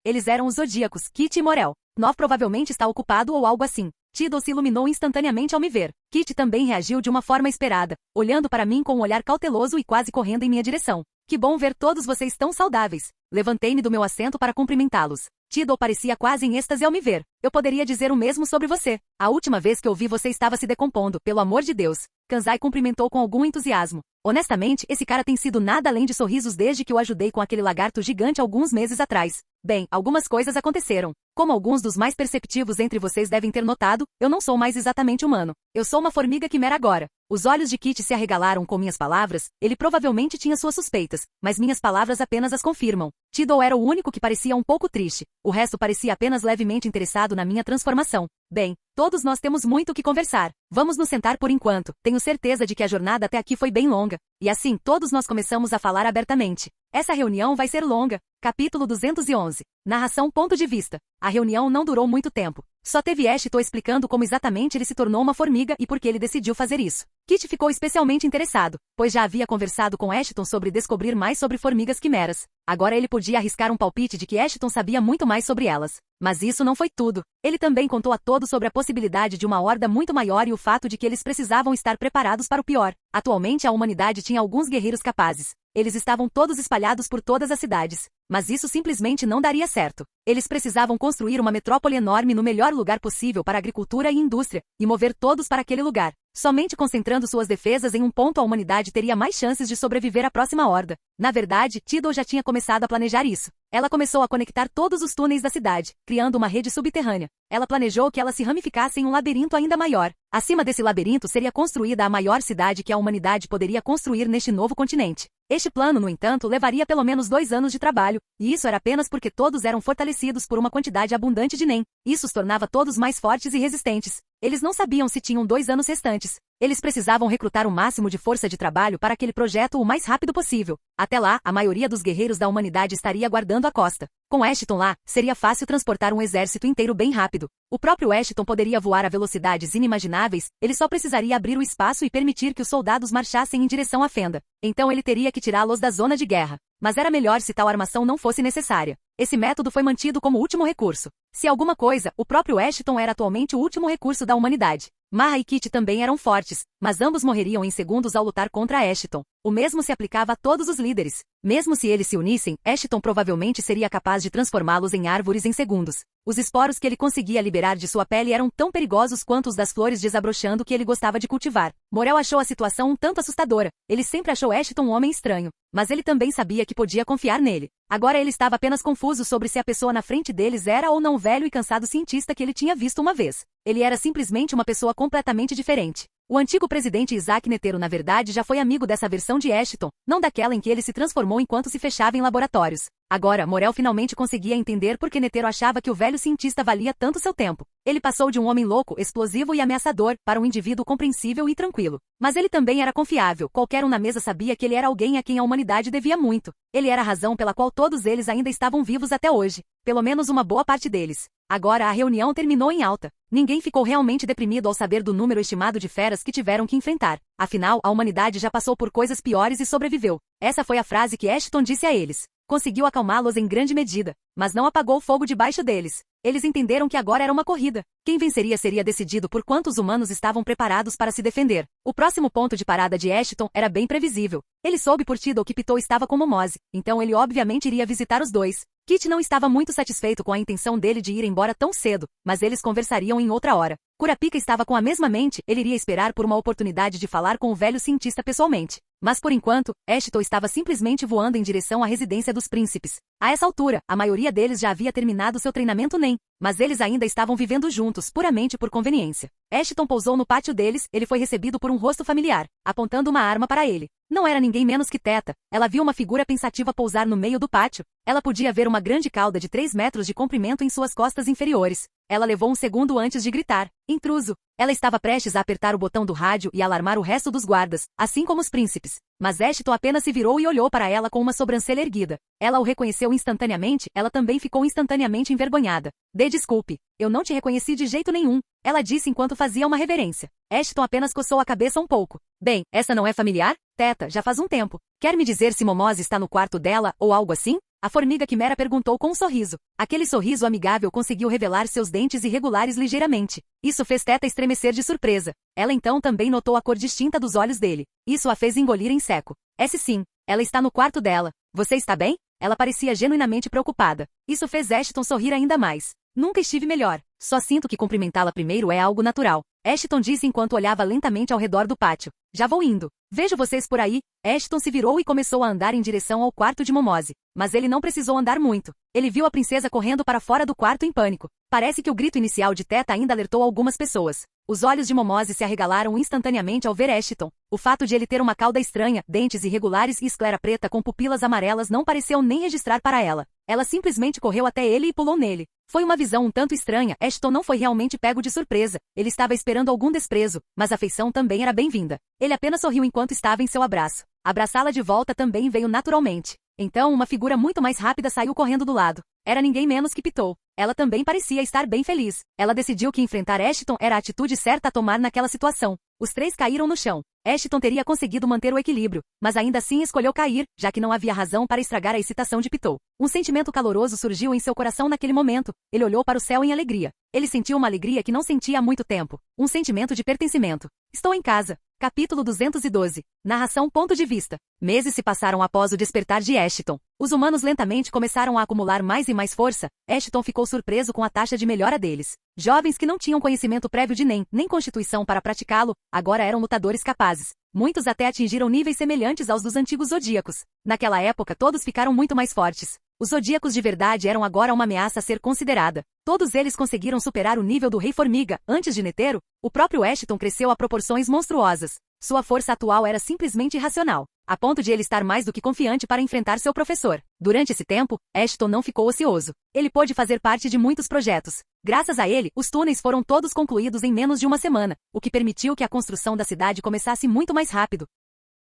Eles eram os Zodíacos, Kit e Morel. Nov provavelmente está ocupado ou algo assim. Tidal se iluminou instantaneamente ao me ver. Kit também reagiu de uma forma esperada, olhando para mim com um olhar cauteloso e quase correndo em minha direção. Que bom ver todos vocês tão saudáveis. Levantei-me do meu assento para cumprimentá-los. Tidal parecia quase em êxtase ao me ver. Eu poderia dizer o mesmo sobre você. A última vez que eu vi você estava se decompondo, pelo amor de Deus. Kanzai cumprimentou com algum entusiasmo. Honestamente, esse cara tem sido nada além de sorrisos desde que o ajudei com aquele lagarto gigante alguns meses atrás. Bem, algumas coisas aconteceram. Como alguns dos mais perceptivos entre vocês devem ter notado, eu não sou mais exatamente humano. Eu sou uma formiga quimera agora. Os olhos de Kit se arregalaram com minhas palavras, ele provavelmente tinha suas suspeitas, mas minhas palavras apenas as confirmam. Tidal era o único que parecia um pouco triste. O resto parecia apenas levemente interessado na minha transformação. Bem, todos nós temos muito o que conversar. Vamos nos sentar por enquanto. Tenho certeza de que a jornada até aqui foi bem longa. E assim, todos nós começamos a falar abertamente. Essa reunião vai ser longa. Capítulo 211. Narração ponto de vista. A reunião não durou muito tempo. Só teve Ashton explicando como exatamente ele se tornou uma formiga e por que ele decidiu fazer isso. Kit ficou especialmente interessado, pois já havia conversado com Ashton sobre descobrir mais sobre formigas quimeras. Agora ele podia arriscar um palpite de que Ashton sabia muito mais sobre elas. Mas isso não foi tudo. Ele também contou a todos sobre a possibilidade de uma horda muito maior e o fato de que eles precisavam estar preparados para o pior. Atualmente a humanidade tinha alguns guerreiros capazes. Eles estavam todos espalhados por todas as cidades. Mas isso simplesmente não daria certo. Eles precisavam construir uma metrópole enorme no melhor lugar possível para agricultura e indústria, e mover todos para aquele lugar. Somente concentrando suas defesas em um ponto a humanidade teria mais chances de sobreviver à próxima horda. Na verdade, Tidal já tinha começado a planejar isso. Ela começou a conectar todos os túneis da cidade, criando uma rede subterrânea. Ela planejou que ela se ramificasse em um labirinto ainda maior. Acima desse labirinto seria construída a maior cidade que a humanidade poderia construir neste novo continente. Este plano, no entanto, levaria pelo menos 2 anos de trabalho, e isso era apenas porque todos eram fortalecidos por uma quantidade abundante de NEM. Isso os tornava todos mais fortes e resistentes. Eles não sabiam se tinham 2 anos restantes. Eles precisavam recrutar o máximo de força de trabalho para aquele projeto o mais rápido possível. Até lá, a maioria dos guerreiros da humanidade estaria guardando a costa. Com Ashton lá, seria fácil transportar um exército inteiro bem rápido. O próprio Ashton poderia voar a velocidades inimagináveis, ele só precisaria abrir o espaço e permitir que os soldados marchassem em direção à fenda. Então ele teria que tirá-los da zona de guerra. Mas era melhor se tal armação não fosse necessária. Esse método foi mantido como último recurso. Se alguma coisa, o próprio Ashton era atualmente o último recurso da humanidade. Marra e Kit também eram fortes, mas ambos morreriam em segundos ao lutar contra Ashton. O mesmo se aplicava a todos os líderes. Mesmo se eles se unissem, Ashton provavelmente seria capaz de transformá-los em árvores em segundos. Os esporos que ele conseguia liberar de sua pele eram tão perigosos quanto os das flores desabrochando que ele gostava de cultivar. Morel achou a situação um tanto assustadora. Ele sempre achou Ashton um homem estranho, mas ele também sabia que podia confiar nele. Agora ele estava apenas confuso sobre se a pessoa na frente deles era ou não o velho e cansado cientista que ele tinha visto uma vez. Ele era simplesmente uma pessoa completamente diferente. O antigo presidente Isaac Netero na verdade já foi amigo dessa versão de Ashton, não daquela em que ele se transformou enquanto se fechava em laboratórios. Agora, Morel finalmente conseguia entender por que Netero achava que o velho cientista valia tanto seu tempo. Ele passou de um homem louco, explosivo e ameaçador, para um indivíduo compreensível e tranquilo. Mas ele também era confiável, qualquer um na mesa sabia que ele era alguém a quem a humanidade devia muito. Ele era a razão pela qual todos eles ainda estavam vivos até hoje. Pelo menos uma boa parte deles. Agora a reunião terminou em alta. Ninguém ficou realmente deprimido ao saber do número estimado de feras que tiveram que enfrentar. Afinal, a humanidade já passou por coisas piores e sobreviveu. Essa foi a frase que Ashton disse a eles. Conseguiu acalmá-los em grande medida, mas não apagou o fogo debaixo deles. Eles entenderam que agora era uma corrida. Quem venceria seria decidido por quantos humanos estavam preparados para se defender. O próximo ponto de parada de Ashton era bem previsível. Ele soube por Tidal que Pitou estava com Momose, então ele obviamente iria visitar os dois. Kit não estava muito satisfeito com a intenção dele de ir embora tão cedo, mas eles conversariam em outra hora. Kurapika estava com a mesma mente, ele iria esperar por uma oportunidade de falar com o velho cientista pessoalmente. Mas por enquanto, Ashton estava simplesmente voando em direção à residência dos príncipes. A essa altura, a maioria deles já havia terminado seu treinamento NEM, mas eles ainda estavam vivendo juntos, puramente por conveniência. Ashton pousou no pátio deles, ele foi recebido por um rosto familiar, apontando uma arma para ele. Não era ninguém menos que Teta. Ela viu uma figura pensativa pousar no meio do pátio. Ela podia ver uma grande cauda de 3 metros de comprimento em suas costas inferiores. Ela levou um segundo antes de gritar. Intruso! Ela estava prestes a apertar o botão do rádio e alarmar o resto dos guardas, assim como os príncipes. Mas Ashton apenas se virou e olhou para ela com uma sobrancelha erguida. Ela o reconheceu instantaneamente, ela também ficou instantaneamente envergonhada. Dê desculpe. Eu não te reconheci de jeito nenhum, ela disse enquanto fazia uma reverência. Ashton apenas coçou a cabeça um pouco. Bem, essa não é familiar? Teta, já faz um tempo. Quer me dizer se Momose está no quarto dela, ou algo assim? A formiga quimera perguntou com um sorriso. Aquele sorriso amigável conseguiu revelar seus dentes irregulares ligeiramente. Isso fez Teta estremecer de surpresa. Ela então também notou a cor distinta dos olhos dele. Isso a fez engolir em seco. Sim, ela está no quarto dela. Você está bem? Ela parecia genuinamente preocupada. Isso fez Ashton sorrir ainda mais. Nunca estive melhor. Só sinto que cumprimentá-la primeiro é algo natural. Ashton disse enquanto olhava lentamente ao redor do pátio. Já vou indo. Vejo vocês por aí. Ashton se virou e começou a andar em direção ao quarto de Momose. Mas ele não precisou andar muito. Ele viu a princesa correndo para fora do quarto em pânico. Parece que o grito inicial de Teta ainda alertou algumas pessoas. Os olhos de Momose se arregalaram instantaneamente ao ver Ashton. O fato de ele ter uma cauda estranha, dentes irregulares e esclera preta com pupilas amarelas não pareceu nem registrar para ela. Ela simplesmente correu até ele e pulou nele. Foi uma visão um tanto estranha. Ashton não foi realmente pego de surpresa. Ele estava esperando algum desprezo, mas a afeição também era bem-vinda. Ele apenas sorriu enquanto estava em seu abraço. Abraçá-la de volta também veio naturalmente. Então uma figura muito mais rápida saiu correndo do lado. Era ninguém menos que Pitou. Ela também parecia estar bem feliz. Ela decidiu que enfrentar Ashton era a atitude certa a tomar naquela situação. Os três caíram no chão. Ashton teria conseguido manter o equilíbrio, mas ainda assim escolheu cair, já que não havia razão para estragar a excitação de Pitou. Um sentimento caloroso surgiu em seu coração naquele momento. Ele olhou para o céu em alegria. Ele sentiu uma alegria que não sentia há muito tempo. Um sentimento de pertencimento. Estou em casa. Capítulo 212. Narração ponto de vista. Meses se passaram após o despertar de Ashton. Os humanos lentamente começaram a acumular mais e mais força. Ashton ficou surpreso com a taxa de melhora deles. Jovens que não tinham conhecimento prévio de nem constituição para praticá-lo, agora eram lutadores capazes. Muitos até atingiram níveis semelhantes aos dos antigos zodíacos. Naquela época todos ficaram muito mais fortes. Os zodíacos de verdade eram agora uma ameaça a ser considerada. Todos eles conseguiram superar o nível do Rei Formiga. Antes de Netero, o próprio Ashton cresceu a proporções monstruosas. Sua força atual era simplesmente irracional, a ponto de ele estar mais do que confiante para enfrentar seu professor. Durante esse tempo, Ashton não ficou ocioso. Ele pôde fazer parte de muitos projetos. Graças a ele, os túneis foram todos concluídos em menos de uma semana, o que permitiu que a construção da cidade começasse muito mais rápido.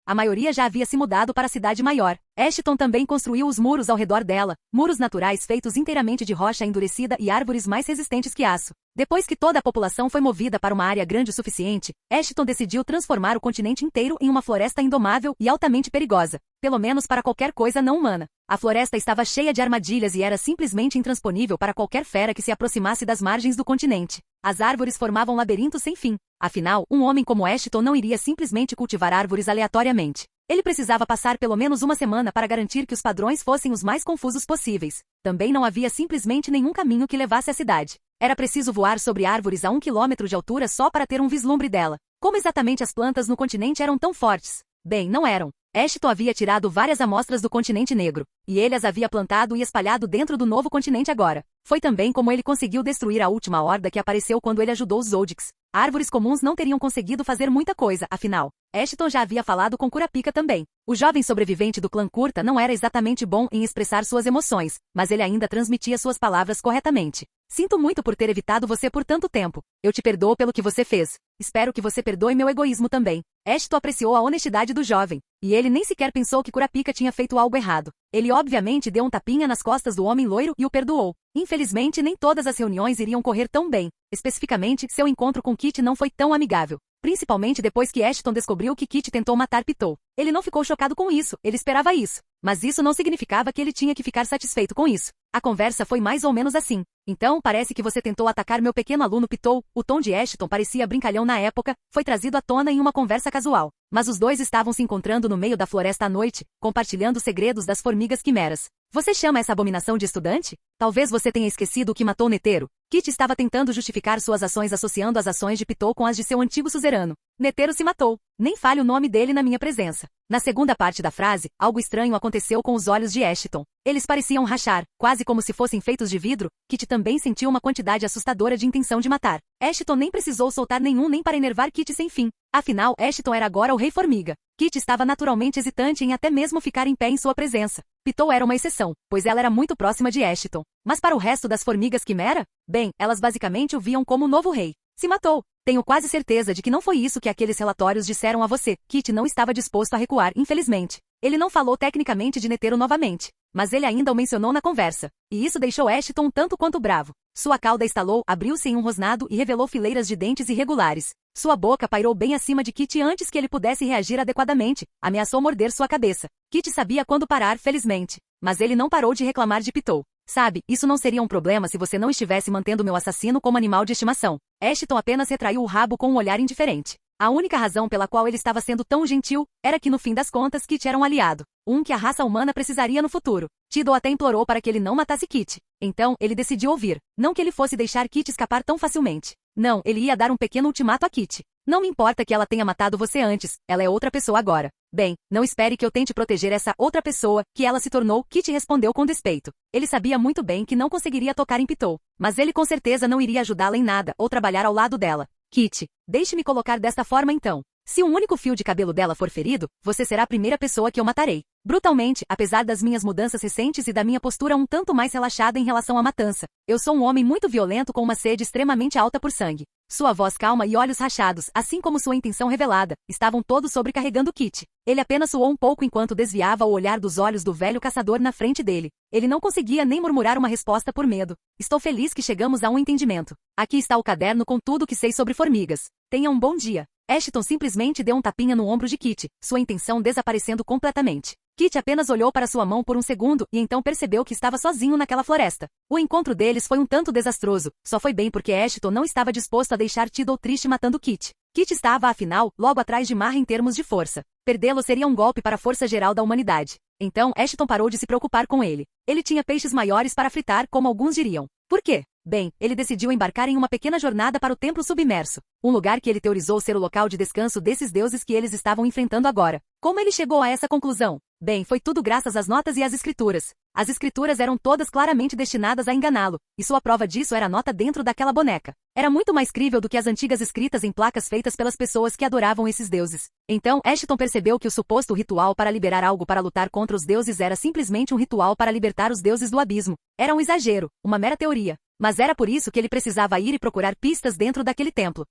A maioria já havia se mudado para a cidade maior. Ashton também construiu os muros ao redor dela, muros naturais feitos inteiramente de rocha endurecida e árvores mais resistentes que aço. Depois que toda a população foi movida para uma área grande o suficiente, Ashton decidiu transformar o continente inteiro em uma floresta indomável e altamente perigosa, pelo menos para qualquer coisa não humana. A floresta estava cheia de armadilhas e era simplesmente intransponível para qualquer fera que se aproximasse das margens do continente. As árvores formavam labirintos sem fim. Afinal, um homem como Ashton não iria simplesmente cultivar árvores aleatoriamente. Ele precisava passar pelo menos uma semana para garantir que os padrões fossem os mais confusos possíveis. Também não havia simplesmente nenhum caminho que levasse à cidade. Era preciso voar sobre árvores a 1 quilômetro de altura só para ter um vislumbre dela. Como exatamente as plantas no continente eram tão fortes? Bem, não eram. Ashton havia tirado várias amostras do continente negro, e ele as havia plantado e espalhado dentro do novo continente agora. Foi também como ele conseguiu destruir a última horda que apareceu quando ele ajudou os Zoldycks. Árvores comuns não teriam conseguido fazer muita coisa, afinal. Ashton já havia falado com Kurapika também. O jovem sobrevivente do clã Curta não era exatamente bom em expressar suas emoções, mas ele ainda transmitia suas palavras corretamente. Sinto muito por ter evitado você por tanto tempo. Eu te perdoo pelo que você fez. Espero que você perdoe meu egoísmo também. Ashton apreciou a honestidade do jovem, e ele nem sequer pensou que Kurapika tinha feito algo errado. Ele obviamente deu um tapinha nas costas do homem loiro e o perdoou. Infelizmente nem todas as reuniões iriam correr tão bem. Especificamente, seu encontro com Kit não foi tão amigável. Principalmente depois que Ashton descobriu que Kit tentou matar Pitou. Ele não ficou chocado com isso, ele esperava isso. Mas isso não significava que ele tinha que ficar satisfeito com isso. A conversa foi mais ou menos assim. Então, parece que você tentou atacar meu pequeno aluno Pitou. O tom de Ashton parecia brincalhão na época, foi trazido à tona em uma conversa casual. Mas os dois estavam se encontrando no meio da floresta à noite, compartilhando segredos das formigas quimeras. Você chama essa abominação de estudante? Talvez você tenha esquecido o que matou Netero. Kit estava tentando justificar suas ações associando as ações de Pitou com as de seu antigo suzerano. Netero se matou. Nem fale o nome dele na minha presença. Na segunda parte da frase, algo estranho aconteceu com os olhos de Ashton. Eles pareciam rachar, quase como se fossem feitos de vidro. Kit também sentiu uma quantidade assustadora de intenção de matar. Ashton nem precisou soltar nenhum nem para enervar Kit sem fim. Afinal, Ashton era agora o Rei Formiga. Kit estava naturalmente hesitante em até mesmo ficar em pé em sua presença. Pitou era uma exceção, pois ela era muito próxima de Ashton. Mas para o resto das formigas quimera? Bem, elas basicamente o viam como o novo rei. Se matou. Tenho quase certeza de que não foi isso que aqueles relatórios disseram a você. Kit não estava disposto a recuar, infelizmente. Ele não falou tecnicamente de Netero novamente, mas ele ainda o mencionou na conversa. E isso deixou Ashton tanto quanto bravo. Sua cauda estalou, abriu-se em um rosnado e revelou fileiras de dentes irregulares. Sua boca pairou bem acima de Kit antes que ele pudesse reagir adequadamente. Ameaçou morder sua cabeça. Kit sabia quando parar, felizmente. Mas ele não parou de reclamar de Pitou. Sabe, isso não seria um problema se você não estivesse mantendo meu assassino como animal de estimação. Ashton apenas retraiu o rabo com um olhar indiferente. A única razão pela qual ele estava sendo tão gentil era que no fim das contas Kit era um aliado. Um que a raça humana precisaria no futuro. Tidal até implorou para que ele não matasse Kit. Então, ele decidiu ouvir. Não que ele fosse deixar Kit escapar tão facilmente. Não, ele ia dar um pequeno ultimato a Kit. Não me importa que ela tenha matado você antes, ela é outra pessoa agora. Bem, não espere que eu tente proteger essa outra pessoa, que ela se tornou, Kit respondeu com despeito. Ele sabia muito bem que não conseguiria tocar em Pitou, mas ele com certeza não iria ajudá-la em nada, ou trabalhar ao lado dela. Kit, deixe-me colocar desta forma então. Se um único fio de cabelo dela for ferido, você será a primeira pessoa que eu matarei. Brutalmente, apesar das minhas mudanças recentes e da minha postura um tanto mais relaxada em relação à matança. Eu sou um homem muito violento com uma sede extremamente alta por sangue. Sua voz calma e olhos rachados, assim como sua intenção revelada, estavam todos sobrecarregando Kit. Ele apenas suou um pouco enquanto desviava o olhar dos olhos do velho caçador na frente dele. Ele não conseguia nem murmurar uma resposta por medo. Estou feliz que chegamos a um entendimento. Aqui está o caderno com tudo o que sei sobre formigas. Tenha um bom dia. Ashton simplesmente deu um tapinha no ombro de Kit, sua intenção desaparecendo completamente. Kit apenas olhou para sua mão por um segundo e então percebeu que estava sozinho naquela floresta. O encontro deles foi um tanto desastroso, só foi bem porque Ashton não estava disposto a deixar Tidal triste matando Kit. Kit estava, afinal, logo atrás de Marra em termos de força. Perdê-lo seria um golpe para a força geral da humanidade. Então, Ashton parou de se preocupar com ele. Ele tinha peixes maiores para fritar, como alguns diriam. Por quê? Bem, ele decidiu embarcar em uma pequena jornada para o templo submerso, um lugar que ele teorizou ser o local de descanso desses deuses que eles estavam enfrentando agora. Como ele chegou a essa conclusão? Bem, foi tudo graças às notas e às escrituras. As escrituras eram todas claramente destinadas a enganá-lo, e sua prova disso era a nota dentro daquela boneca. Era muito mais crível do que as antigas escritas em placas feitas pelas pessoas que adoravam esses deuses. Então, Ashton percebeu que o suposto ritual para liberar algo para lutar contra os deuses era simplesmente um ritual para libertar os deuses do abismo. Era um exagero, uma mera teoria. Mas era por isso que ele precisava ir e procurar pistas dentro daquele templo.